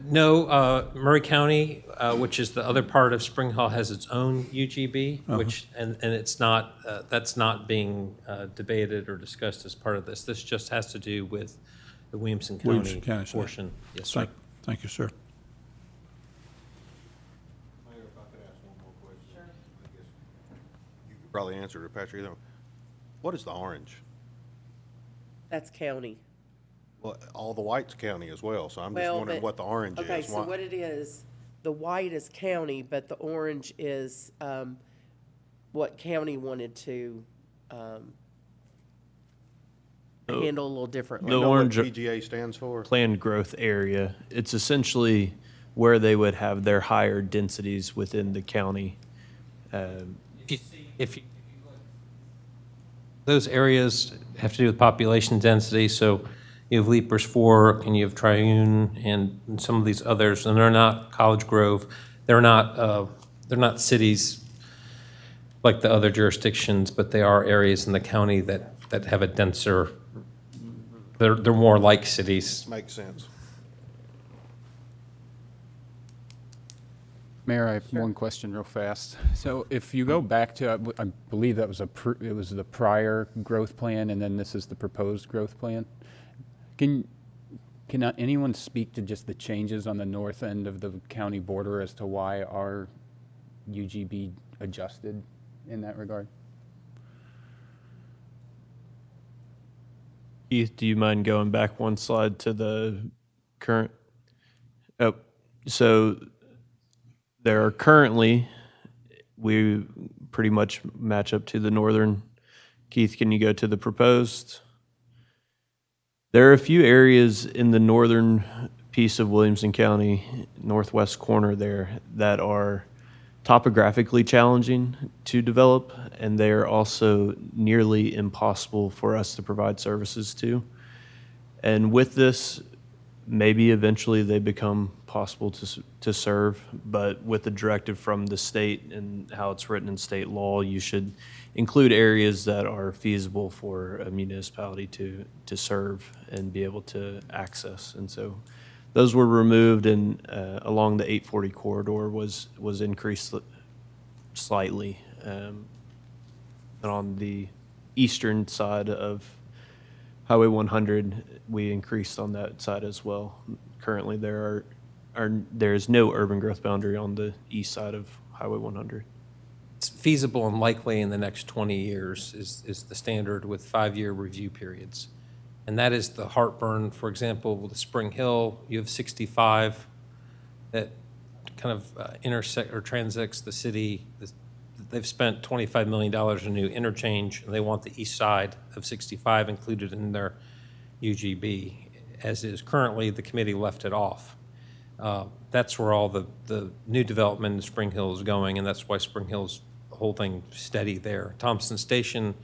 No, Murray County, which is the other part of Spring Hill, has its own UGB, which and it's not that's not being debated or discussed as part of this. This just has to do with the Williamson County portion. Yes, sir. Thank you, sir. Mayor, if I could ask one more question. Sure. I guess you could probably answer it, Patrick. What is the orange? That's county. Well, all the white's county as well, so I'm just Well, wondering but- what the orange is. Okay, so Why- what it is, the white is county, but the orange is what county wanted to handle a little differently. The know what orange PGA stands for? planned growth area, it's essentially where they would have their higher densities within the county. If you those areas have to do with population density, so you have Leapers Fork and you have Triune and some of these others, and they're not College Grove. They're not cities like the other jurisdictions, but they are areas in the county that have a denser. They're more like cities. Makes sense. Mayor, I have one question real fast. So if you go back to, I believe that was it was the prior growth plan, and then this is the proposed growth plan. Can anyone speak to just the changes on the north end of the county border as to why our UGB adjusted in that regard? Keith, do you mind going back one slide to the current? Oh, so there are currently, we pretty much match up to the northern. Keith, can you go to the proposed? There are a few areas in the northern piece of Williamson County, northwest corner there, that are topographically challenging to develop, and they are also nearly impossible for us to provide services to. And with this, maybe eventually they become possible to serve, but with the directive from the state and how it's written in state law, you should include areas that are feasible for a municipality to serve and be able to access. And so those were removed, and along the 840 corridor was increased slightly. And on the eastern side of Highway 100, we increased on that side as well. Currently, there is no urban growth boundary on the east side of Highway 100. It's feasible and likely in the next 20 years is the standard with 5-year review periods. And that is the heartburn. For example, with Spring Hill, you have 65 that kind of intersect or transects the city. They've spent $25 million in new interchange, and they want the east side of 65 included in their UGB. As is currently, the committee left it off. That's where all the new development in Spring Hill is going, and that's why Spring Hill's holding steady there. Thompson Station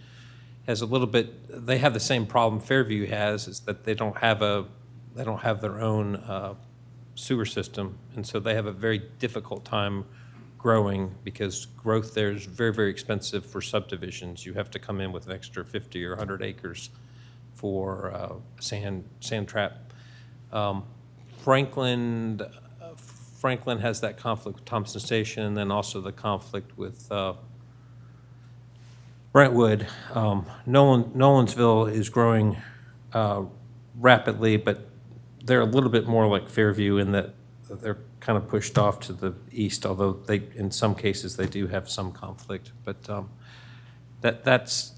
has a little bit, they have the same problem Fairview has, is that they don't have their own sewer system, and so they have a very difficult time growing because growth there is very, very expensive for subdivisions. You have to come in with an extra 50 or 100 acres for sand trap. Franklin has that conflict with Thompson Station, and then also the conflict with Brentwood. Nolensville is growing rapidly, but they're a little bit more like Fairview in that they're kind of pushed off to the east, although in some cases, they do have some conflict. But that's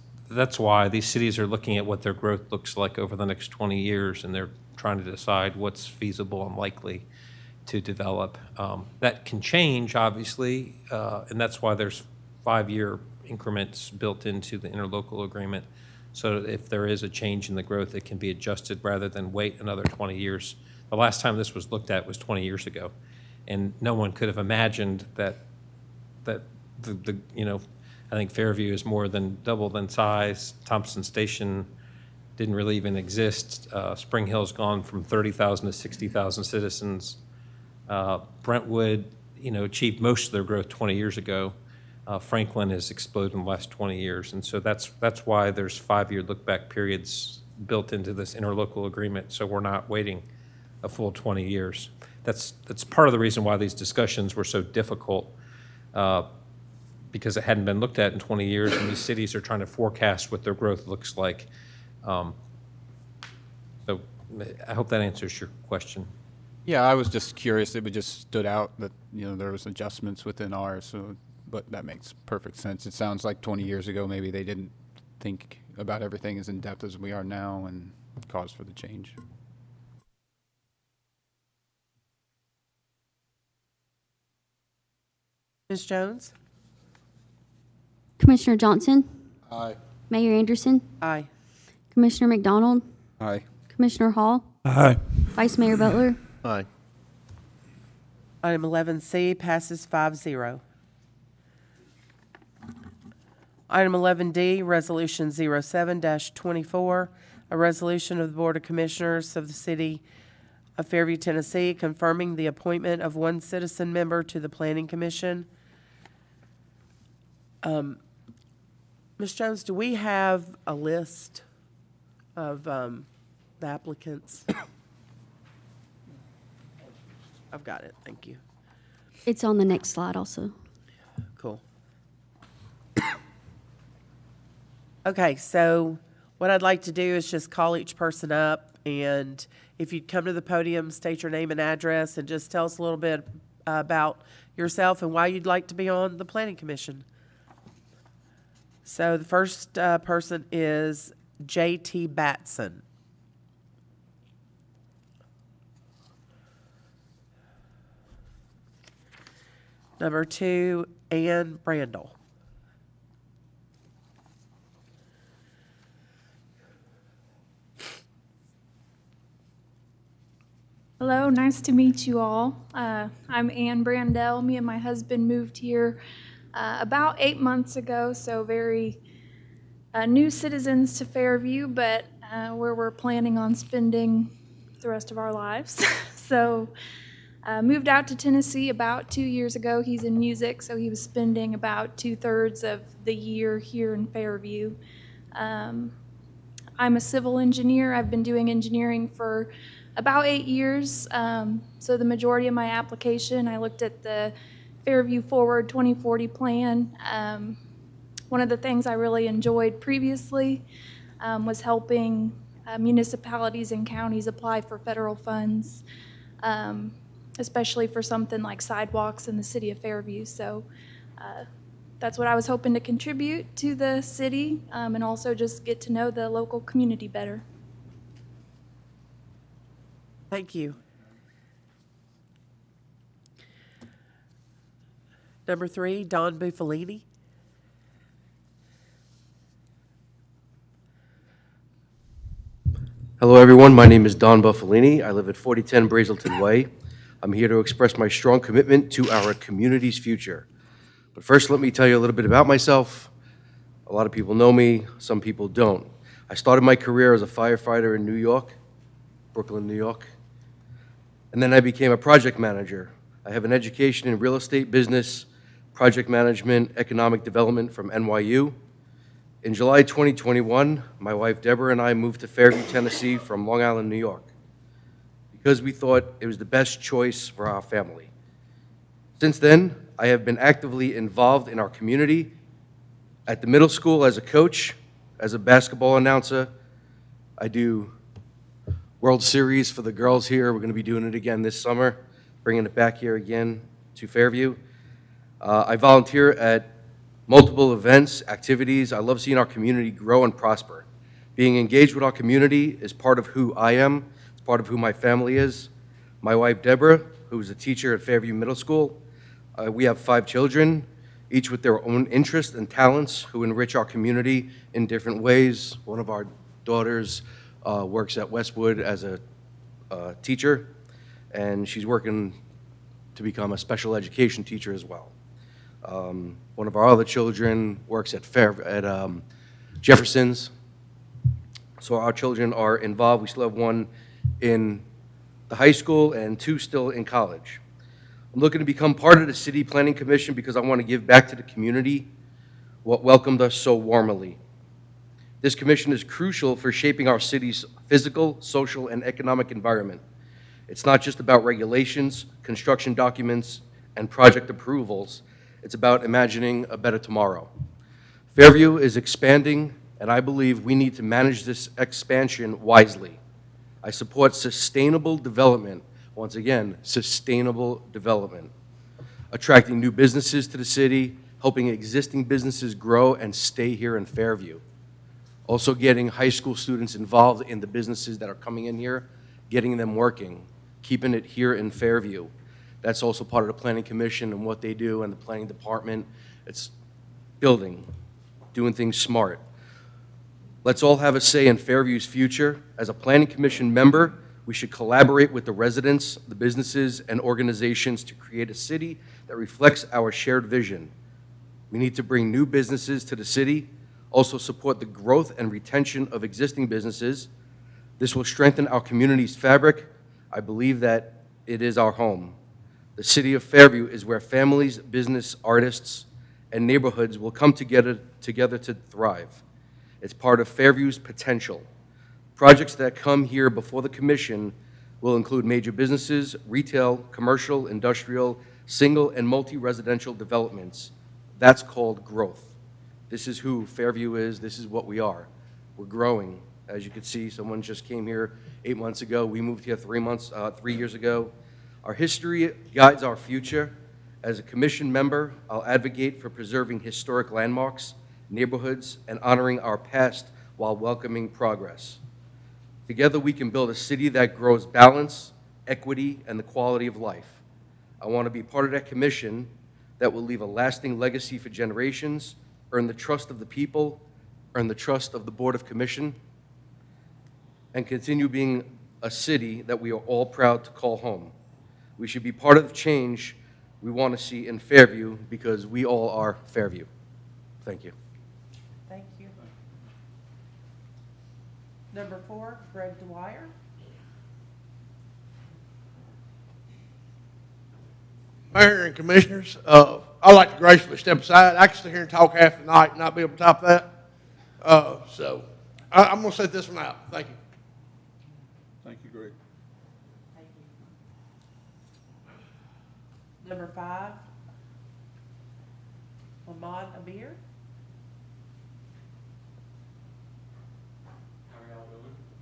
why these cities are looking at what their growth looks like over the next 20 years, and they're trying to decide what's feasible and likely to develop. That can change, obviously, and that's why there's 5-year increments built into the interlocal agreement. So if there is a change in the growth, it can be adjusted rather than wait another 20 years. The last time this was looked at was 20 years ago, and no one could have imagined that I think Fairview is more than double in size. Thompson Station didn't really even exist. Spring Hill's gone from 30,000 to 60,000 citizens. Brentwood, achieved most of their growth 20 years ago. Franklin has exploded in the last 20 years, and so that's why there's 5-year look-back periods built into this interlocal agreement, so we're not waiting a full 20 years. That's part of the reason why these discussions were so difficult, because it hadn't been looked at in 20 years, and these cities are trying to forecast what their growth looks like. So I hope that answers your question. Yeah, I was just curious. It just stood out that, there was adjustments within ours, but that makes perfect sense. It sounds like 20 years ago, maybe they didn't think about everything as in-depth as we are now and cause for the change. Ms. Jones? Commissioner Johnson, Aye. Mayor Anderson, Aye. Commissioner McDonald, Aye. Commissioner Hall, Aye. Vice Mayor Butler, Aye. Item 11C passes 5-0. Item 11D, Resolution 07-24, a resolution of the Board of Commissioners of the City of Fairview, Tennessee, confirming the appointment of one citizen member to the Planning Commission. Ms. Jones, do we have a list of the applicants? I've got it, thank you. it's on the next slide also. Cool. Okay, so what I'd like to do is just call each person up, and if you'd come to the podium, state your name and address, and just tell us a little bit about yourself and why you'd like to be on the Planning Commission. So the first person is J.T. Batson. Number 2, Ann Brandel. Hello, nice to meet you all. I'm Ann Brandel. Me and my husband moved here about 8 months ago, so very new citizens to Fairview, but where we're planning on spending the rest of our lives. So moved out to Tennessee about 2 years ago. He's in music, so he was spending about 2/3 of the year here in Fairview. I'm a civil engineer. I've been doing engineering for about 8 years. So the majority of my application, I looked at the Fairview Forward 2040 plan. One of the things I really enjoyed previously was helping municipalities and counties apply for federal funds, especially for something like sidewalks in the city of Fairview. So that's what I was hoping to contribute to the city, and also just get to know the local community better. Thank you. Number 3, Don Buffalini. Hello, everyone. My name is Don Buffalini. I live at 4010 Brazelton Way. I'm here to express my strong commitment to our community's future. But first, let me tell you a little bit about myself. A lot of people know me, some people don't. I started my career as a firefighter in New York, Brooklyn, New York. And then I became a project manager. I have an education in real estate business, project management, economic development from NYU. In July 2021, my wife Deborah and I moved to Fairview, Tennessee from Long Island, New York, because we thought it was the best choice for our family. Since then, I have been actively involved in our community, at the middle school as a coach, as a basketball announcer. I do World Series for the girls here. We're going to be doing it again this summer, bringing it back here again to Fairview. I volunteer at multiple events, activities. I love seeing our community grow and prosper. Being engaged with our community is part of who I am. It's part of who my family is. My wife, Deborah, who is a teacher at Fairview Middle School. We have 5 children, each with their own interests and talents, who enrich our community in different ways. One of our daughters works at Westwood as a teacher, and she's working to become a special education teacher as well. One of our other children works at Jefferson's. So our children are involved. We still have one in the high school and 2 still in college. I'm looking to become part of the City Planning Commission because I want to give back to the community what welcomed us so warmly. This commission is crucial for shaping our city's physical, social, and economic environment. It's not just about regulations, construction documents, and project approvals. It's about imagining a better tomorrow. Fairview is expanding, and I believe we need to manage this expansion wisely. I support sustainable development. Once again, sustainable development. Attracting new businesses to the city, helping existing businesses grow and stay here in Fairview. Also getting high school students involved in the businesses that are coming in here, getting them working, keeping it here in Fairview. That's also part of the Planning Commission and what they do and the Planning Department. It's building, doing things smart. Let's all have a say in Fairview's future. As a Planning Commission member, we should collaborate with the residents, the businesses, and organizations to create a city that reflects our shared vision. We need to bring new businesses to the city, also support the growth and retention of existing businesses. This will strengthen our community's fabric. I believe that it is our home. The city of Fairview is where families, business, artists, and neighborhoods will come together to thrive. It's part of Fairview's potential. Projects that come here before the commission will include major businesses, retail, commercial, industrial, single and multi-residential developments. That's called growth. This is who Fairview is. This is what we are. We're growing. As you can see, someone just came here 8 months ago. We moved here 3 years ago. Our history guides our future. As a commission member, I'll advocate for preserving historic landmarks, neighborhoods, and honoring our past while welcoming progress. Together, we can build a city that grows balance, equity, and the quality of life. I want to be part of that commission that will leave a lasting legacy for generations, earn the trust of the people, earn the trust of the Board of Commission, and continue being a city that we are all proud to call home. We should be part of the change we want to see in Fairview because we all are Fairview. Thank you. Thank you. Number 4, Greg Dwyer. Mayor and Commissioners, I'd like to graciously step aside. I can sit here and talk half the night and not be able to top that. So I'm going to set this one out. Thank you. Thank you, Greg. Thank you. Number 5, Lamont Abir.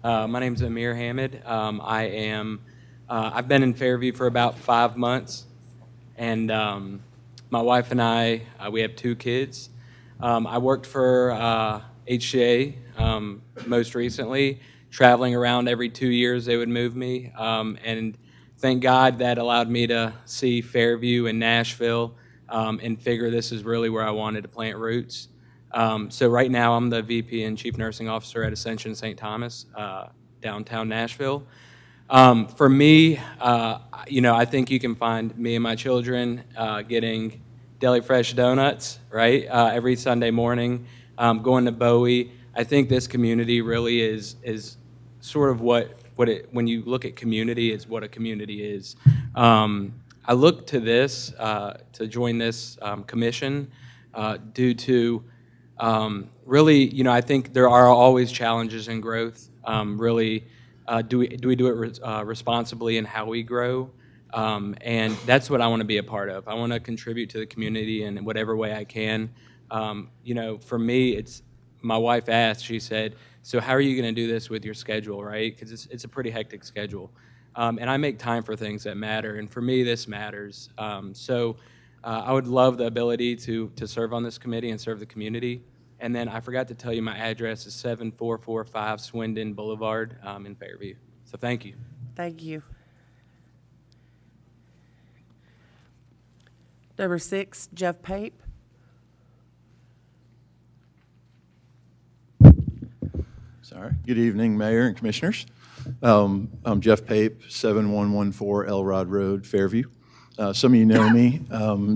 My name's Amir Hamid. I've been in Fairview for about 5 months, and My wife and I, we have 2 kids. I worked for HCA most recently, traveling around every 2 years. They would move me, and thank God that allowed me to see Fairview and Nashville, and figure this is really where I wanted to plant roots. So right now, I'm the VP and Chief Nursing Officer at Ascension St. Thomas, downtown Nashville. For me, I think you can find me and my children getting Deli Fresh donuts, right, every Sunday morning, going to Bowie. I think this community really is sort of when you look at community, is what a community is. I look to this, to join this commission due to really, I think there are always challenges in growth. Really, do we do it responsibly in how we grow? And that's what I want to be a part of. I want to contribute to the community in whatever way I can. For me, my wife asked, she said, so how are you going to do this with your schedule, right? Because it's a pretty hectic schedule. And I make time for things that matter, and for me, this matters. I would love the ability to serve on this committee and serve the community. And then I forgot to tell you my address is 7445 Swindon Boulevard in Fairview. So thank you. Thank you. Number 6, Jeff Pape. Sorry. Good evening, Mayor and Commissioners. I'm Jeff Pape, 7114 Elrod Road, Fairview. Some of you know me,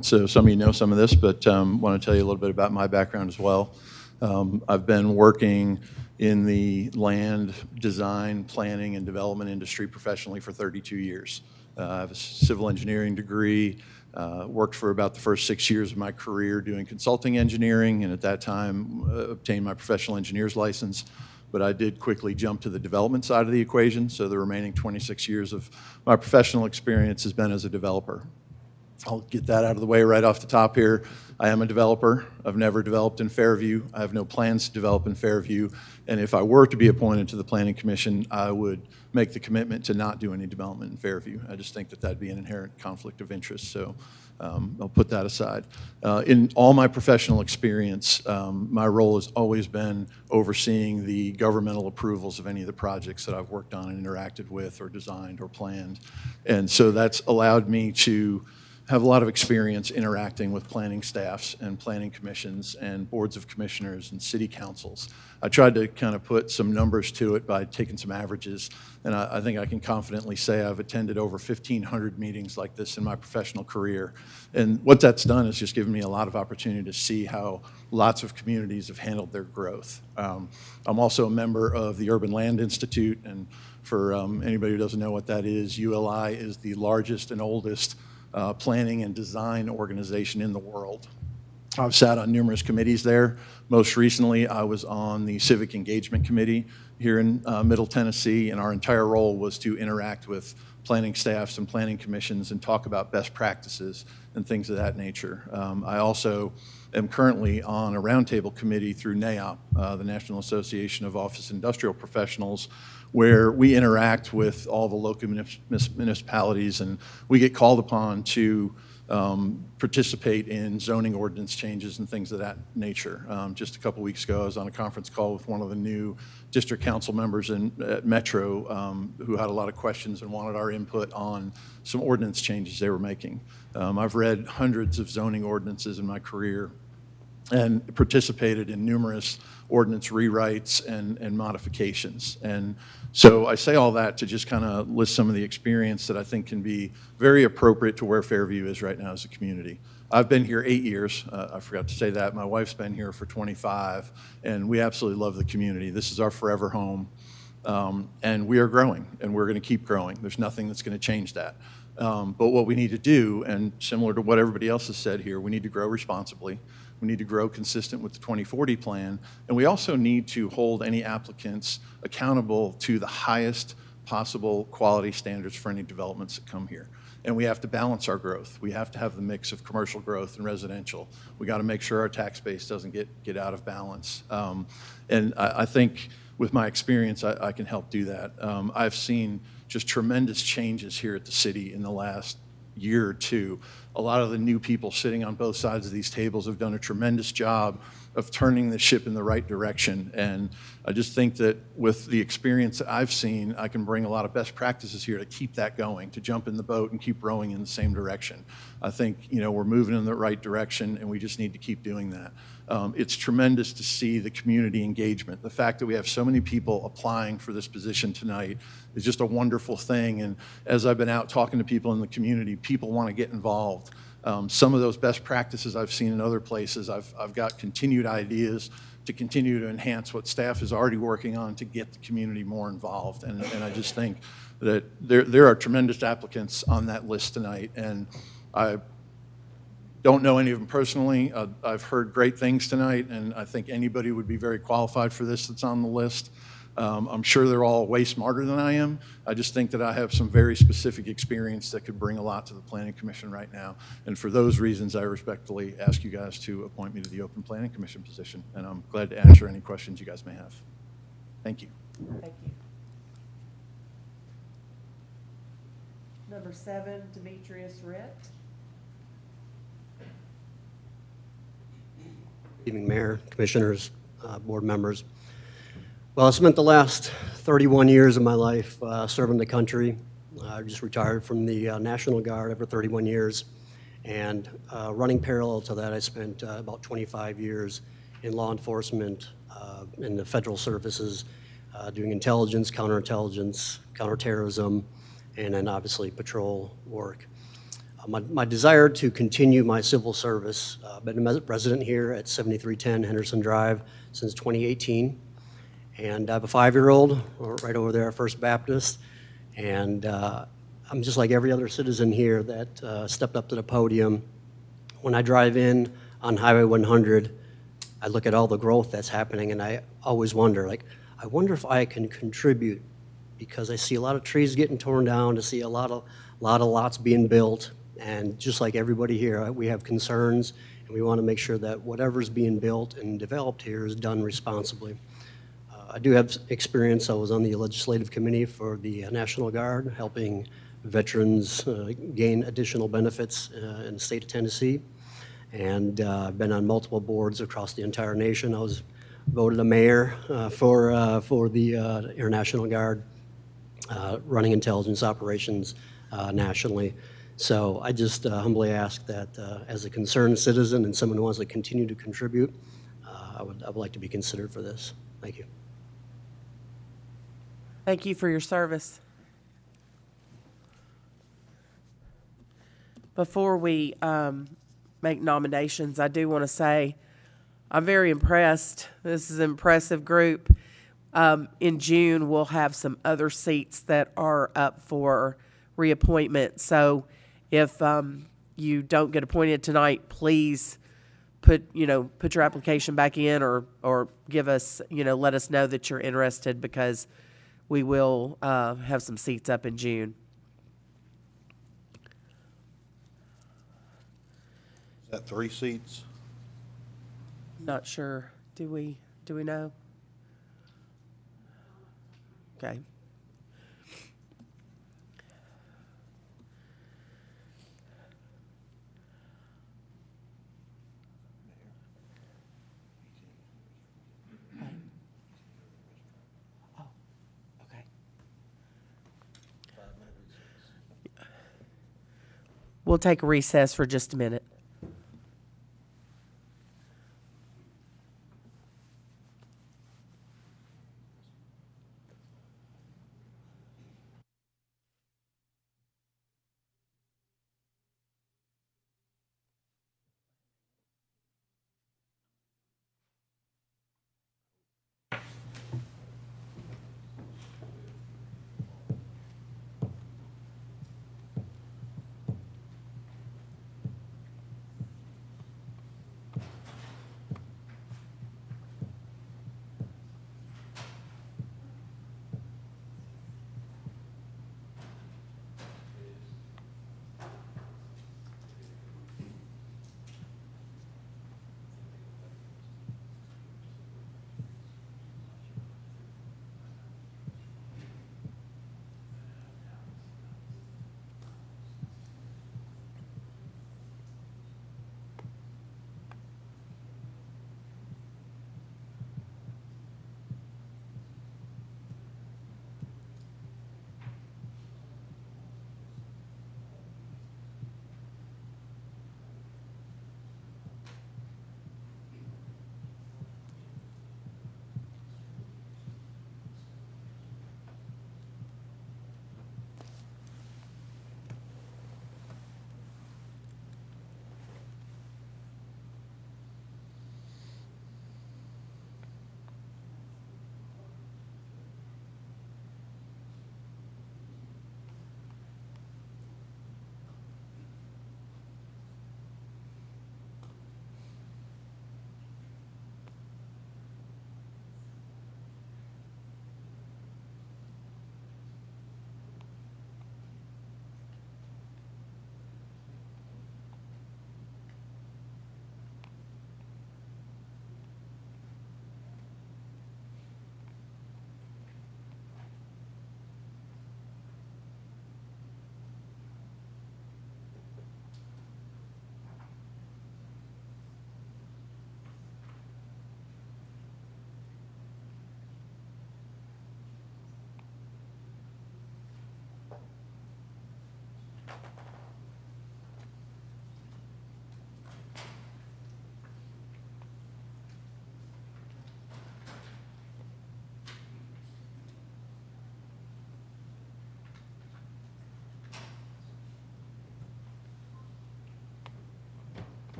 so some of you know some of this, but want to tell you a little bit about my background as well. I've been working in the land design, planning, and development industry professionally for 32 years. I have a civil engineering degree, worked for about the first 6 years of my career doing consulting engineering, and at that time obtained my professional engineer's license. But I did quickly jump to the development side of the equation, so the remaining 26 years of my professional experience has been as a developer. I'll get that out of the way right off the top here. I am a developer. I've never developed in Fairview. I have no plans to develop in Fairview. And if I were to be appointed to the Planning Commission, I would make the commitment to not do any development in Fairview. I just think that that'd be an inherent conflict of interest, so I'll put that aside. In all my professional experience, my role has always been overseeing the governmental approvals of any of the projects that I've worked on and interacted with or designed or planned. And so that's allowed me to have a lot of experience interacting with planning staffs and planning commissions and boards of commissioners and city councils. I tried to kind of put some numbers to it by taking some averages, and I think I can confidently say I've attended over 1,500 meetings like this in my professional career. And what that's done is just given me a lot of opportunity to see how lots of communities have handled their growth. I'm also a member of the Urban Land Institute, and for anybody who doesn't know what that is, ULI is the largest and oldest planning and design organization in the world. I've sat on numerous committees there. Most recently, I was on the Civic Engagement Committee here in Middle Tennessee, and our entire role was to interact with planning staffs and planning commissions and talk about best practices and things of that nature. I also am currently on a roundtable committee through NAOP, the National Association of Office Industrial Professionals, where we interact with all the local municipalities, and we get called upon to participate in zoning ordinance changes and things of that nature. Just a couple weeks ago, I was on a conference call with one of the new district council members at Metro who had a lot of questions and wanted our input on some ordinance changes they were making. I've read hundreds of zoning ordinances in my career and participated in numerous ordinance rewrites and modifications. And so I say all that to just kind of list some of the experience that I think can be very appropriate to where Fairview is right now as a community. I've been here 8 years. I forgot to say that. My wife's been here for 25, and we absolutely love the community. This is our forever home, and we are growing, and we're going to keep growing. There's nothing that's going to change that. But what we need to do, and similar to what everybody else has said here, we need to grow responsibly. We need to grow consistent with the 2040 plan, and we also need to hold any applicants accountable to the highest possible quality standards for any developments that come here. And we have to balance our growth. We have to have the mix of commercial growth and residential. We got to make sure our tax base doesn't get out of balance. And I think with my experience, I can help do that. I've seen just tremendous changes here at the city in the last year or two a lot of the new people sitting on both sides of these tables have done a tremendous job of turning the ship in the right direction. And I just think that with the experience that I've seen, I can bring a lot of best practices here to keep that going, to jump in the boat and keep rowing in the same direction. I think, we're moving in the right direction, and we just need to keep doing that. It's tremendous to see the community engagement. The fact that we have so many people applying for this position tonight is just a wonderful thing. And as I've been out talking to people in the community, people want to get involved. Some of those best practices I've seen in other places, I've got continued ideas to continue to enhance what staff is already working on to get the community more involved. And I just think that there are tremendous applicants on that list tonight. And I don't know any of them personally. I've heard great things tonight, and I think anybody would be very qualified for this that's on the list. I'm sure they're all way smarter than I am. I just think that I have some very specific experience that could bring a lot to the Planning Commission right now. And for those reasons, I respectfully ask you guys to appoint me to the open Planning Commission position. And I'm glad to answer any questions you guys may have. Thank you. Thank you. Number 7, Demetrius Ritt. Evening, Mayor, Commissioners, board members. Well, I spent the last 31 years of my life serving the country. I just retired from the National Guard after 31 years. And running parallel to that, I spent about 25 years in law enforcement, in the federal services, doing intelligence, counterintelligence, counterterrorism, and then obviously patrol work. My desire to continue my civil service, been a resident here at 7310 Henderson Drive since 2018. And I have a 5-year-old right over there at First Baptist. And I'm just like every other citizen here that stepped up to the podium. When I drive in on Highway 100, I look at all the growth that's happening, and I always wonder, I wonder if I can contribute, because I see a lot of trees getting torn down, I see a lot of lots being built. And just like everybody here, we have concerns, and we want to make sure that whatever's being built and developed here is done responsibly. I do have experience. I was on the legislative committee for the National Guard, helping veterans gain additional benefits in the state of Tennessee. And I've been on multiple boards across the entire nation. I was voted a mayor for the Air National Guard, running intelligence operations nationally. So I just humbly ask that as a concerned citizen and someone who wants to continue to contribute, I would like to be considered for this. Thank you. Thank you for your service. Before we make nominations, I do want to say I'm very impressed. This is an impressive group. In June, we'll have some other seats that are up for reappointment. So if you don't get appointed tonight, please put your application back in, or give us, let us know that you're interested, because we will have some seats up in June. Is that 3 seats? Not sure. Do we know? Okay. We'll take a recess for just a minute.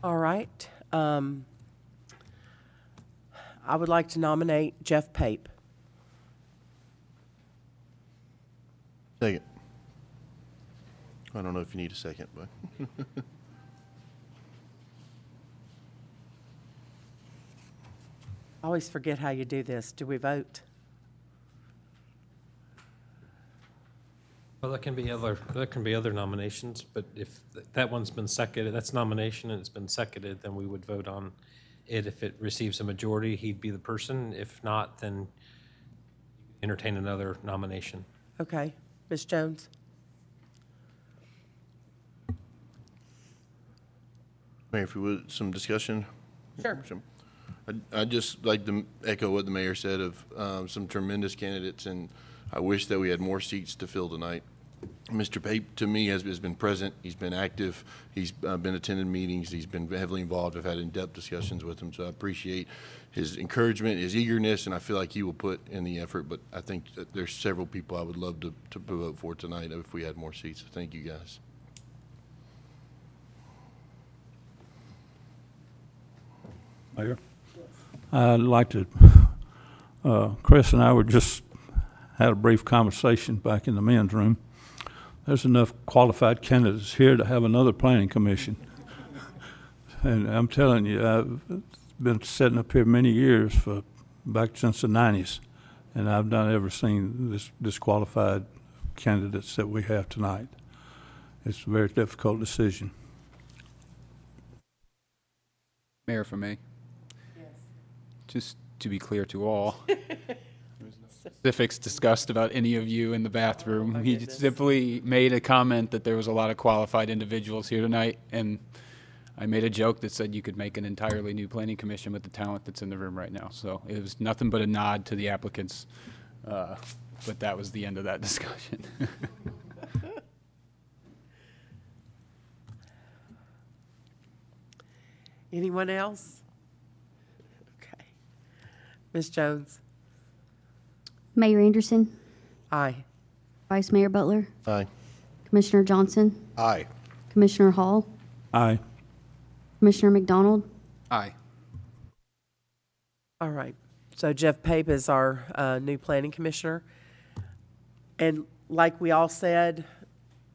All right. I would like to nominate Jeff Pape. Second. I don't know if you need a second, but. I always forget how you do this. Do we vote? Well, there can be other nominations, but if that one's been seconded, that's nomination and it's been seconded, then we would vote on it. If it receives a majority, he'd be the person. If not, then entertain another nomination. Okay. Ms. Jones? Mayor, if you would, some discussion? Sure. I'd just like to echo what the mayor said of some tremendous candidates, and I wish that we had more seats to fill tonight. Mr. Pape, to me, has been present. He's been active. He's been attending meetings. He's been heavily involved. I've had in-depth discussions with him, so I appreciate his encouragement, his eagerness, and I feel like he will put in the effort. But I think that there's several people I would love to vote for tonight if we had more seats. So thank you, guys. Mayor? I'd like to, Chris and I had a brief conversation back in the men's room. There's enough qualified candidates here to have another planning commission. And I'm telling you, I've been sitting up here many years back since the 90s, and I've not ever seen this disqualified candidates that we have tonight. It's a very difficult decision. Mayor, for me. Just to be clear to all, specifics discussed about any of you in the bathroom. He simply made a comment that there was a lot of qualified individuals here tonight, and I made a joke that said you could make an entirely new planning commission with the talent that's in the room right now. So it was nothing but a nod to the applicants, but that was the end of that discussion. Anyone else? Okay. Ms. Jones? Mayor Anderson, Aye. Vice Mayor Butler, Aye. Commissioner Johnson, Aye. Commissioner Hall, Aye. Commissioner McDonald, Aye. All right. So Jeff Pape is our new planning commissioner. And like we all said,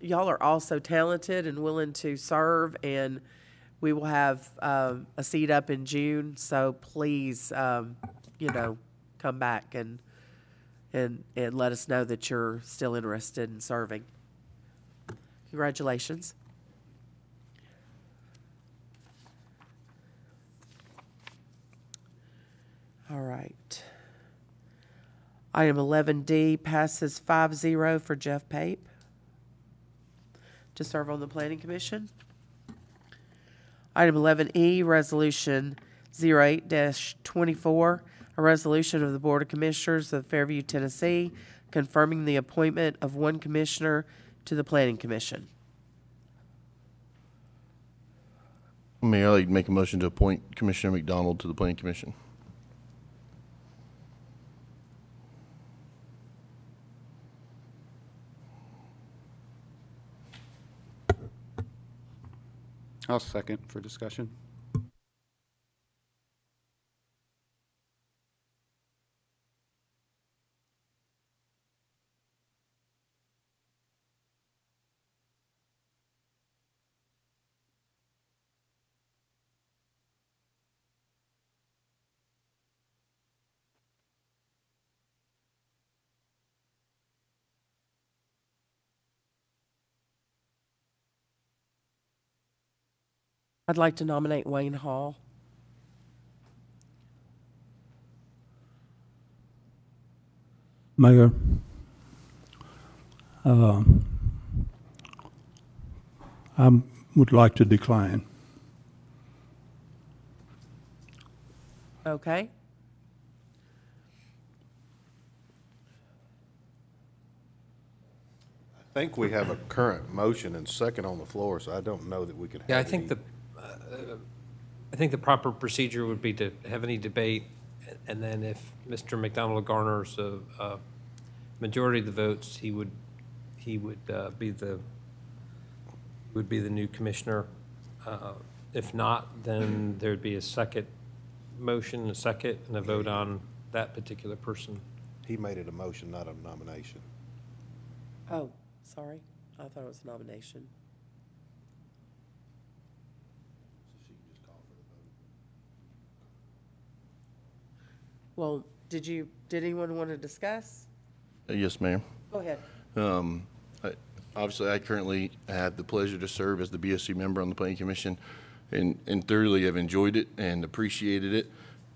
y'all are all so talented and willing to serve, and we will have a seat up in June. So please, come back and let us know that you're still interested in serving. Congratulations. All right. Item 11D passes 5-0 for Jeff Pape to serve on the Planning Commission. Item 11E, Resolution 08-24, a resolution of the Board of Commissioners of Fairview, Tennessee, confirming the appointment of one commissioner to the Planning Commission. Mayor, I'd like to make a motion to appoint Commissioner McDonald to the Planning Commission. I'll second for discussion. I'd like to nominate Wayne Hall. Mayor, I would like to decline. Okay. I think we have a current motion and second on the floor, so I don't know that we can have Yeah, I any- think the proper procedure would be to have any debate, and then if Mr. McDonald garners a majority of the votes, he would be the new commissioner. If not, then there'd be a second motion, a second, and a vote on that particular person. He made it a motion, not a nomination. Oh, sorry. I thought it was a nomination. Well, did anyone want to discuss? Yes, ma'am. Go ahead. Obviously, I currently have the pleasure to serve as the BOC member on the Planning Commission and thoroughly have enjoyed it and appreciated it.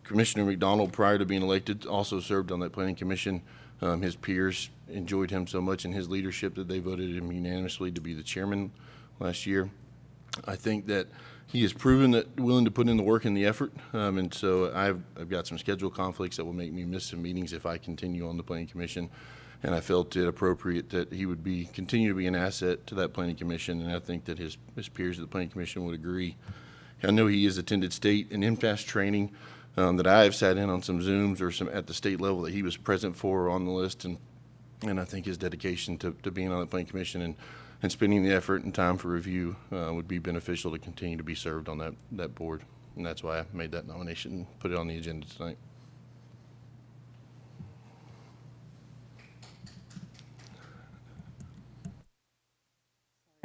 Commissioner McDonald, prior to being elected, also served on that Planning Commission. His peers enjoyed him so much in his leadership that they voted him unanimously to be the chairman last year. I think that he has proven that willing to put in the work and the effort, and so I've got some schedule conflicts that will make me miss some meetings if I continue on the Planning Commission. And I felt it appropriate that he would continue to be an asset to that Planning Commission, and I think that his peers at the Planning Commission would agree. I know he has attended state and MFAS training that I have sat in on some Zooms or some at the state level that he was present for or on the list, and I think his dedication to being on the Planning Commission and spending the effort and time for review would be beneficial to continue to be served on that board. And that's why I made that nomination and put it on the agenda tonight.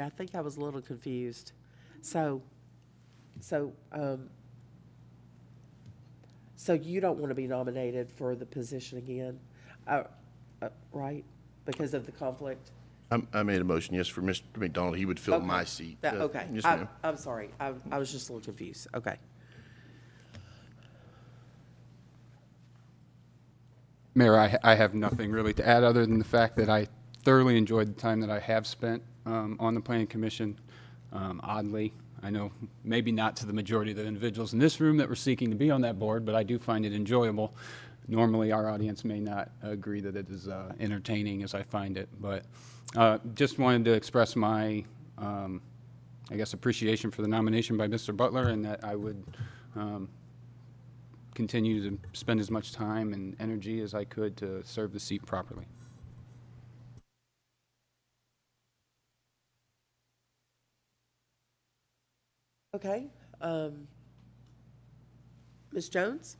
I think I was a little confused. So you don't want to be nominated for the position again, right? Because of the conflict? I made a motion, yes, for Mr. McDonald. He would fill Okay. my seat. Okay. Yes, ma'am. I'm sorry. I was just a little confused. Okay. Mayor, I have nothing really to add other than the fact that I thoroughly enjoyed the time that I have spent on the Planning Commission. Oddly, I know maybe not to the majority of the individuals in this room that were seeking to be on that board, but I do find it enjoyable. Normally, our audience may not agree that it is entertaining as I find it, but just wanted to express my, I guess, appreciation for the nomination by Mr. Butler, and that I would continue to spend as much time and energy as I could to serve the seat properly. Okay. Ms. Jones?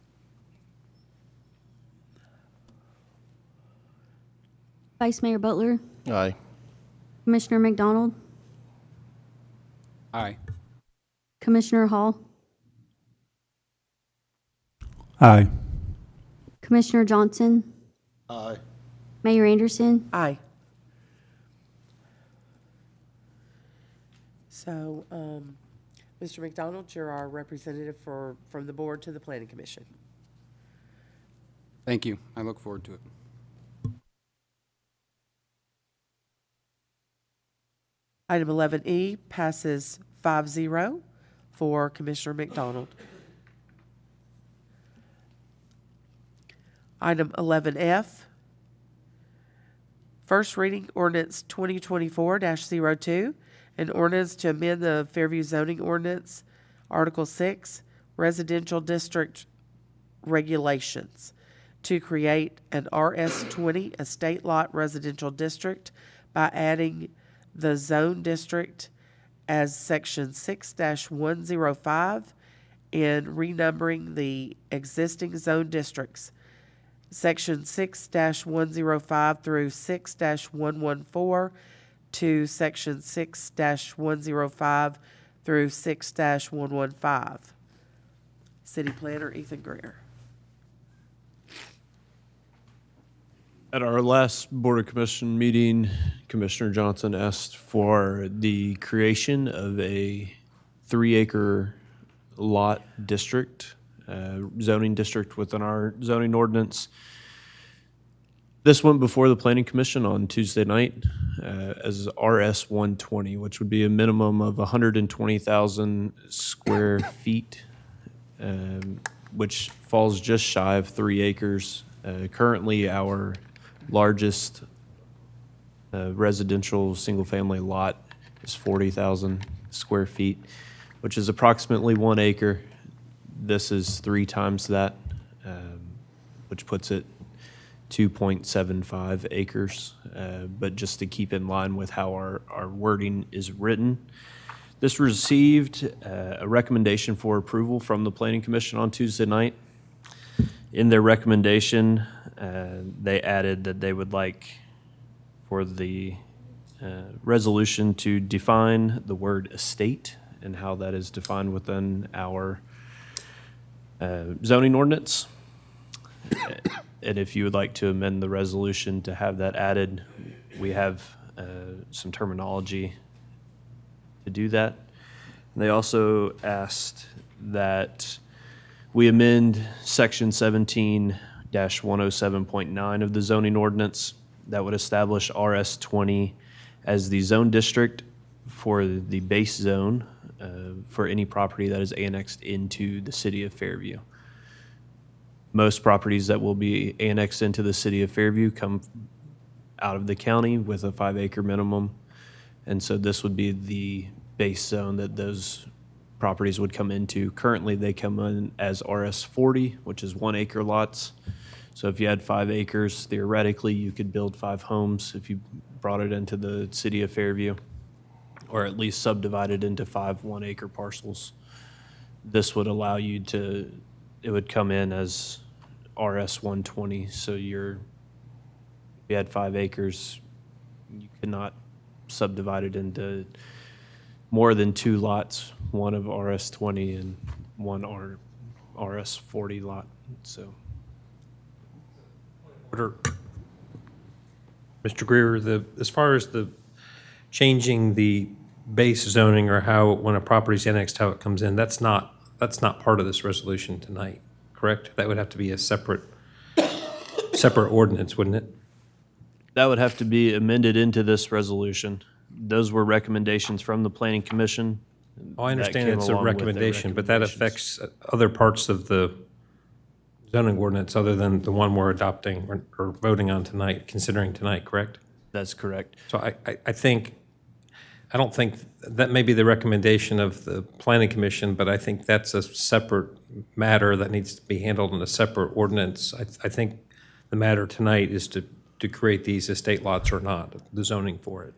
Vice Mayor Butler, Aye. Commissioner McDonald, Aye. Commissioner Hall, Aye. Commissioner Johnson, Aye. Mayor Anderson. Aye. So, Mr. McDonald, you're our representative from the board to the Planning Commission. Thank you. I look forward to it. Item 11E passes 5-0 for Commissioner McDonald. Item 11F, first reading ordinance 2024-02, an ordinance to amend the Fairview zoning ordinance, Article 6, residential district regulations, to create an RS20 estate lot residential district by adding the zone district as section 6-105 and renumbering the existing zone districts, section 6-105 through 6-114 to section 6-105 through 6-115. City Planner Ethan Greer. At our last Board of Commission meeting, Commissioner Johnson asked for the creation of a 3-acre lot district, zoning district within our zoning ordinance. This went before the Planning Commission on Tuesday night as RS 120, which would be a minimum of 120,000 square feet, which falls just shy of 3 acres. Currently, our largest residential single-family lot is 40,000 square feet, which is approximately 1 acre. This is 3 times that, which puts it 2.75 acres. But just to keep in line with how our wording is written, this received a recommendation for approval from the Planning Commission on Tuesday night. In their recommendation, they added that they would like for the resolution to define the word estate and how that is defined within our zoning ordinance. And if you would like to amend the resolution to have that added, we have some terminology to do that. And they also asked that we amend section 17-107.9 of the zoning ordinance that would establish RS 20 as the zone district for the base zone for any property that is annexed into the city of Fairview. Most properties that will be annexed into the city of Fairview come out of the county with a 5-acre minimum. And so this would be the base zone that those properties would come into. Currently, they come in as RS 40, which is 1-acre lots. So if you had 5 acres, theoretically, you could build 5 homes if you brought it into the city of Fairview, or at least subdivide it into 5 1-acre parcels. This would allow you to, it would come in as RS 120. So if you had 5 acres, you could not subdivide it into more than 2 lots, one of RS 20 and one RS 40 lot. So. Mr. Greer, as far as the changing the base zoning or how, when a property's annexed, how it comes in, that's not part of this resolution tonight, correct? That would have to be a separate ordinance, wouldn't it? That would have to be amended into this resolution. Those were recommendations from the Planning Commission. Oh, I understand it's a recommendation, but that affects other parts of the zoning ordinance other than the one we're adopting or voting on tonight, considering tonight, correct? That's correct. So I don't think that may be the recommendation of the Planning Commission, but I think that's a separate matter that needs to be handled in a separate ordinance. I think the matter tonight is to create these estate lots or not, the zoning for it.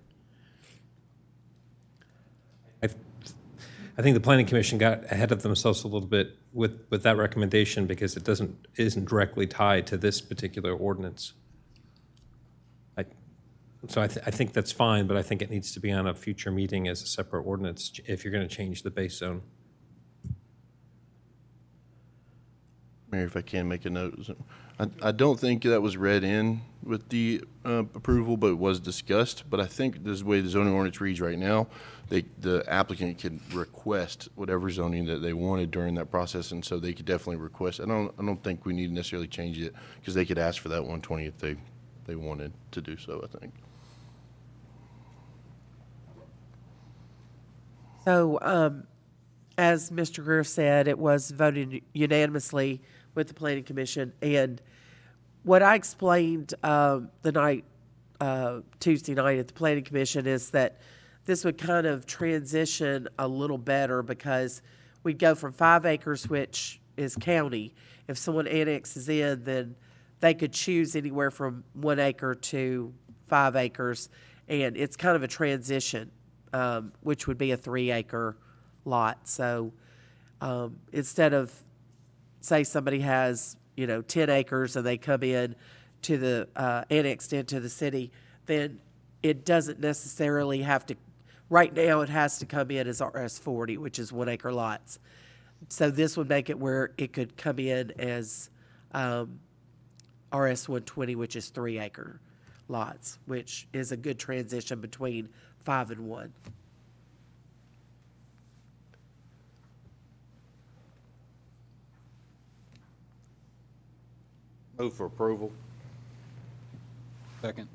I think the Planning Commission got ahead of themselves a little bit with that recommendation because it isn't directly tied to this particular ordinance. So I think that's fine, but I think it needs to be on a future meeting as a separate ordinance if you're going to change the base zone. Mayor, if I can make a note, I don't think that was read in with the approval, but it was discussed. But I think this is the way the zoning ordinance reads right now, the applicant can request whatever zoning that they wanted during that process, and so they could definitely request. I don't think we need to necessarily change it because they could ask for that 120 if they wanted to do so, I think. So, as Mr. Greer said, it was voted unanimously with the Planning Commission. And what I explained Tuesday night at the Planning Commission is that this would kind of transition a little better because we'd go from 5 acres, which is county. If someone annexes in, then they could choose anywhere from 1 acre to 5 acres. And it's kind of a transition, which would be a 3-acre lot. So instead of, say somebody has, 10 acres and they come in to the, annexed into the city, then it doesn't necessarily have to, right now it has to come in as RS 40, which is 1-acre lots. So this would make it where it could come in as RS 120, which is 3-acre lots, which is a good transition between 5 and 1. Move for approval. Second.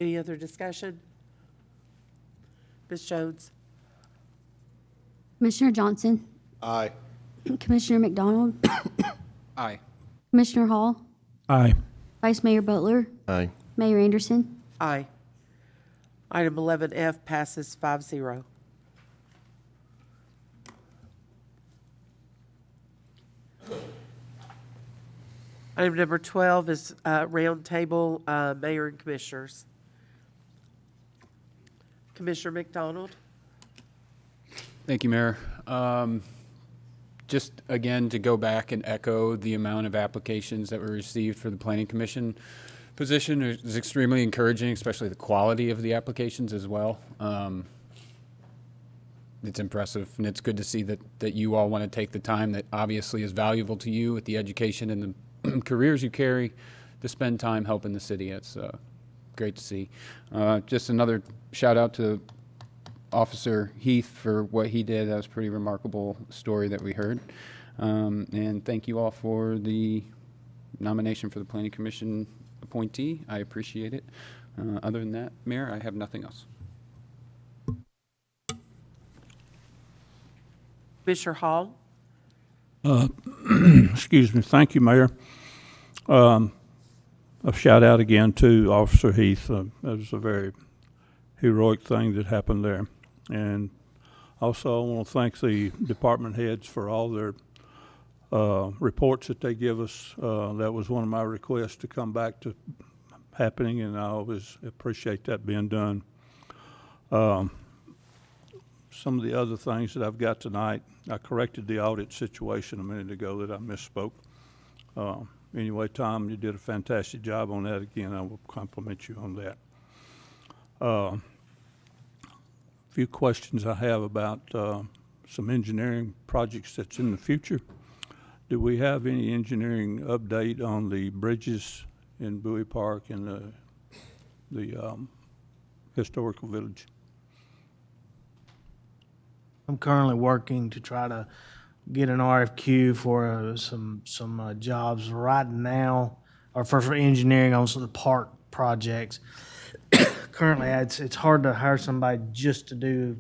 Any other discussion? Ms. Jones? Commissioner Johnson, Aye. Commissioner McDonald, Aye. Commissioner Hall, Aye. Vice Mayor Butler, Aye. Mayor Anderson. Aye. Item 11F passes 5-0. Item number 12 is roundtable, mayor and commissioners. Commissioner McDonald? Thank you, Mayor. Just again, to go back and echo the amount of applications that were received for the Planning Commission position is extremely encouraging, especially the quality of the applications as well. It's impressive, and it's good to see that you all want to take the time that obviously is valuable to you with the education and the careers you carry to spend time helping the city. It's great to see. Just another shout out to Officer Heath for what he did. That was a pretty remarkable story that we heard. And thank you all for the nomination for the Planning Commission appointee. I appreciate it. Other than that, Mayor, I have nothing else. Commissioner Hall? Excuse me. Thank you, Mayor. A shout out again to Officer Heath. That was a very heroic thing that happened there. And also, I want to thank the department heads for all their reports that they give us. That was one of my requests to come back to happening, and I always appreciate that being done. Some of the other things that I've got tonight, I corrected the audit situation a minute ago that I misspoke. Anyway, Tom, you did a fantastic job on that. Again, I will compliment you on that. A few questions I have about some engineering projects that's in the future. Do we have any engineering update on the bridges in Bowie Park and the historical village? I'm currently working to try to get an RFQ for some jobs right now, or for engineering on some of the park projects. Currently, it's hard to hire somebody just to do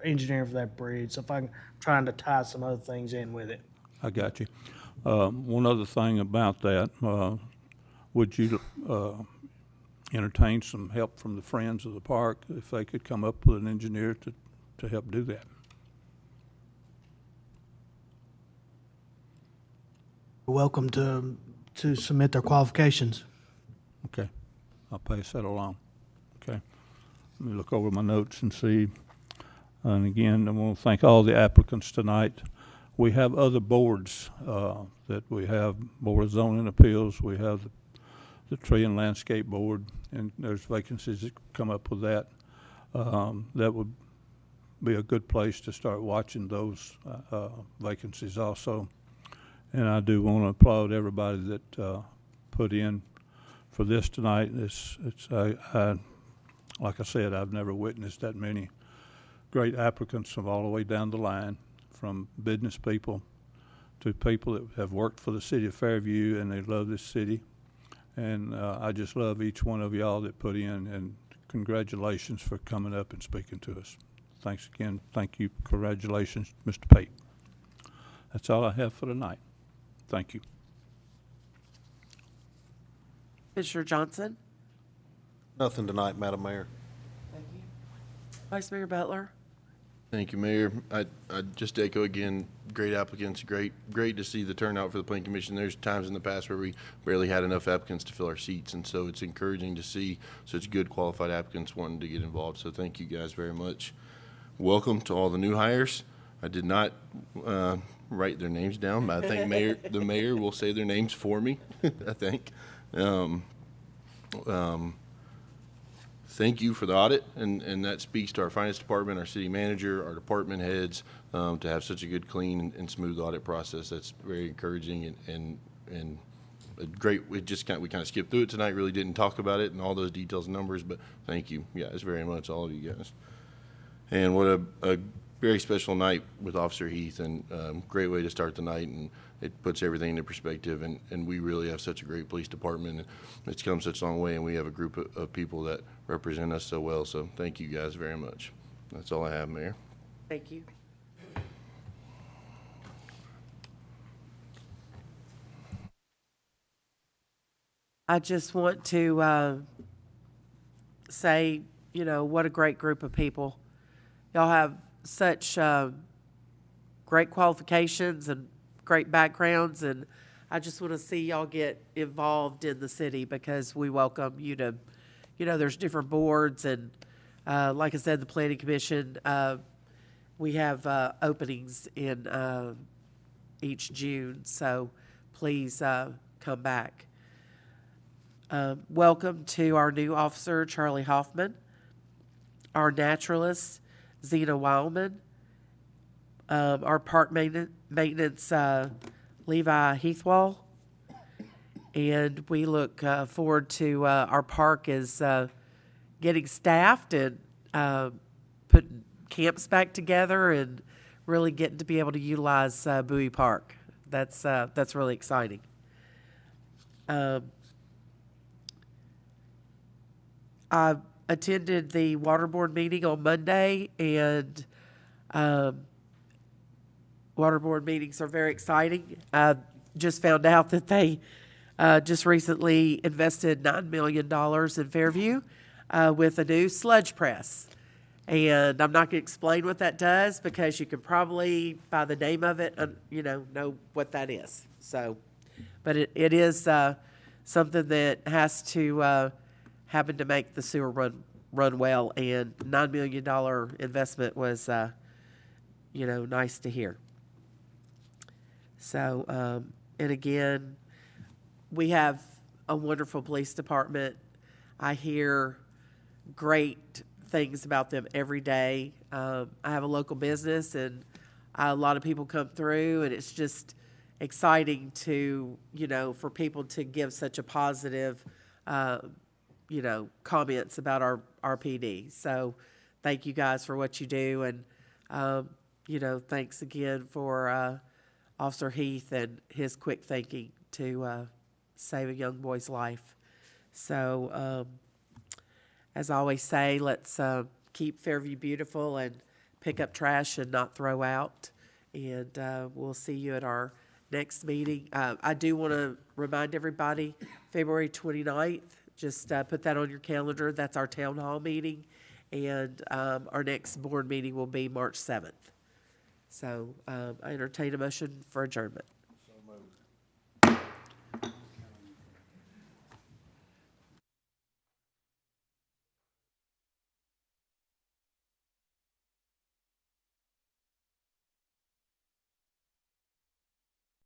engineering for that bridge. So if I'm trying to tie some other things in with it. I got you. One other thing about that, would you entertain some help from the Friends of the Park if they could come up with an engineer to help do that? Welcome to submit their qualifications. Okay, I'll pass that along. Okay, let me look over my notes and see. And again, I want to thank all the applicants tonight. We have other boards that we have, Board of Zoning Appeals, we have the Tree and Landscape Board, and there's vacancies that come up with that. That would be a good place to start watching those vacancies also. And I do want to applaud everybody that put in for this tonight. Like I said, I've never witnessed that many great applicants from all the way down the line, from business people to people that have worked for the city of Fairview and they love this city. And I just love each one of y'all that put in, and congratulations for coming up and speaking to us. Thanks again. Thank you. Congratulations, Mr. Pate. That's all I have for tonight. Thank you. Commissioner Johnson? Nothing tonight, Madam Mayor. Thank you. Vice Mayor Butler? Thank you, Mayor. I just echo again, great applicants, great to see the turnout for the Planning Commission. There's times in the past where we barely had enough applicants to fill our seats, and so it's encouraging to see such good qualified applicants wanting to get involved. So thank you guys very much. Welcome to all the new hires. I did not write their names down, but I think the mayor will say their names for me, I think. Thank you for the audit, and that speaks to our finance department, our city manager, our department heads, to have such a good, clean, and smooth audit process. That's very encouraging and a great. We kind of skipped through it tonight. Really didn't talk about it and all those details and numbers, but thank you guys very much, all of you guys. And what a very special night with Officer Heath, and great way to start the night, and it puts everything into perspective, and we really have such a great police department, and it's come such a long way, and we have a group of people that represent us so well, so thank you guys very much. That's all I have, Mayor. Thank you. I just want to say, you know, what a great group of people. Y'all have such great qualifications and great backgrounds, and I just want to see y'all get involved in the city because we welcome you to, you know, there's different boards, and like I said, the Planning Commission, we have openings in each June, so please come back. Welcome to our new officer, Charlie Hoffman, our naturalist, Zena Wildman, our park maintenance Levi Heathwall, and we look forward to our park is getting staffed and putting camps back together and really getting to be able to utilize Bowie Park. That's really exciting. I attended the water board meeting on Monday, and water board meetings are very exciting. I just found out that they just recently invested $9 million in Fairview with a new sludge press. And I'm not going to explain what that does because you can probably, by the name of it, you know what that is. So, but it is something that has to happen to make the sewer run well, and $9 million investment was, you know, nice to hear. So, and again, we have a wonderful police department. I hear great things about them every day. I have a local business, and a lot of people come through, and it's just exciting to, you know, for people to give such a positive you know, comments about our PD. So thank you guys for what you do. And, you know, thanks again for Officer Heath and his quick thinking to save a young boy's life. So as I always say, let's keep Fairview beautiful and pick up trash and not throw out. And we'll see you at our next meeting. I do want to remind everybody, February 29th, just put that on your calendar. That's our town hall meeting. And our next board meeting will be March 7th. So I entertain a motion for adjournment.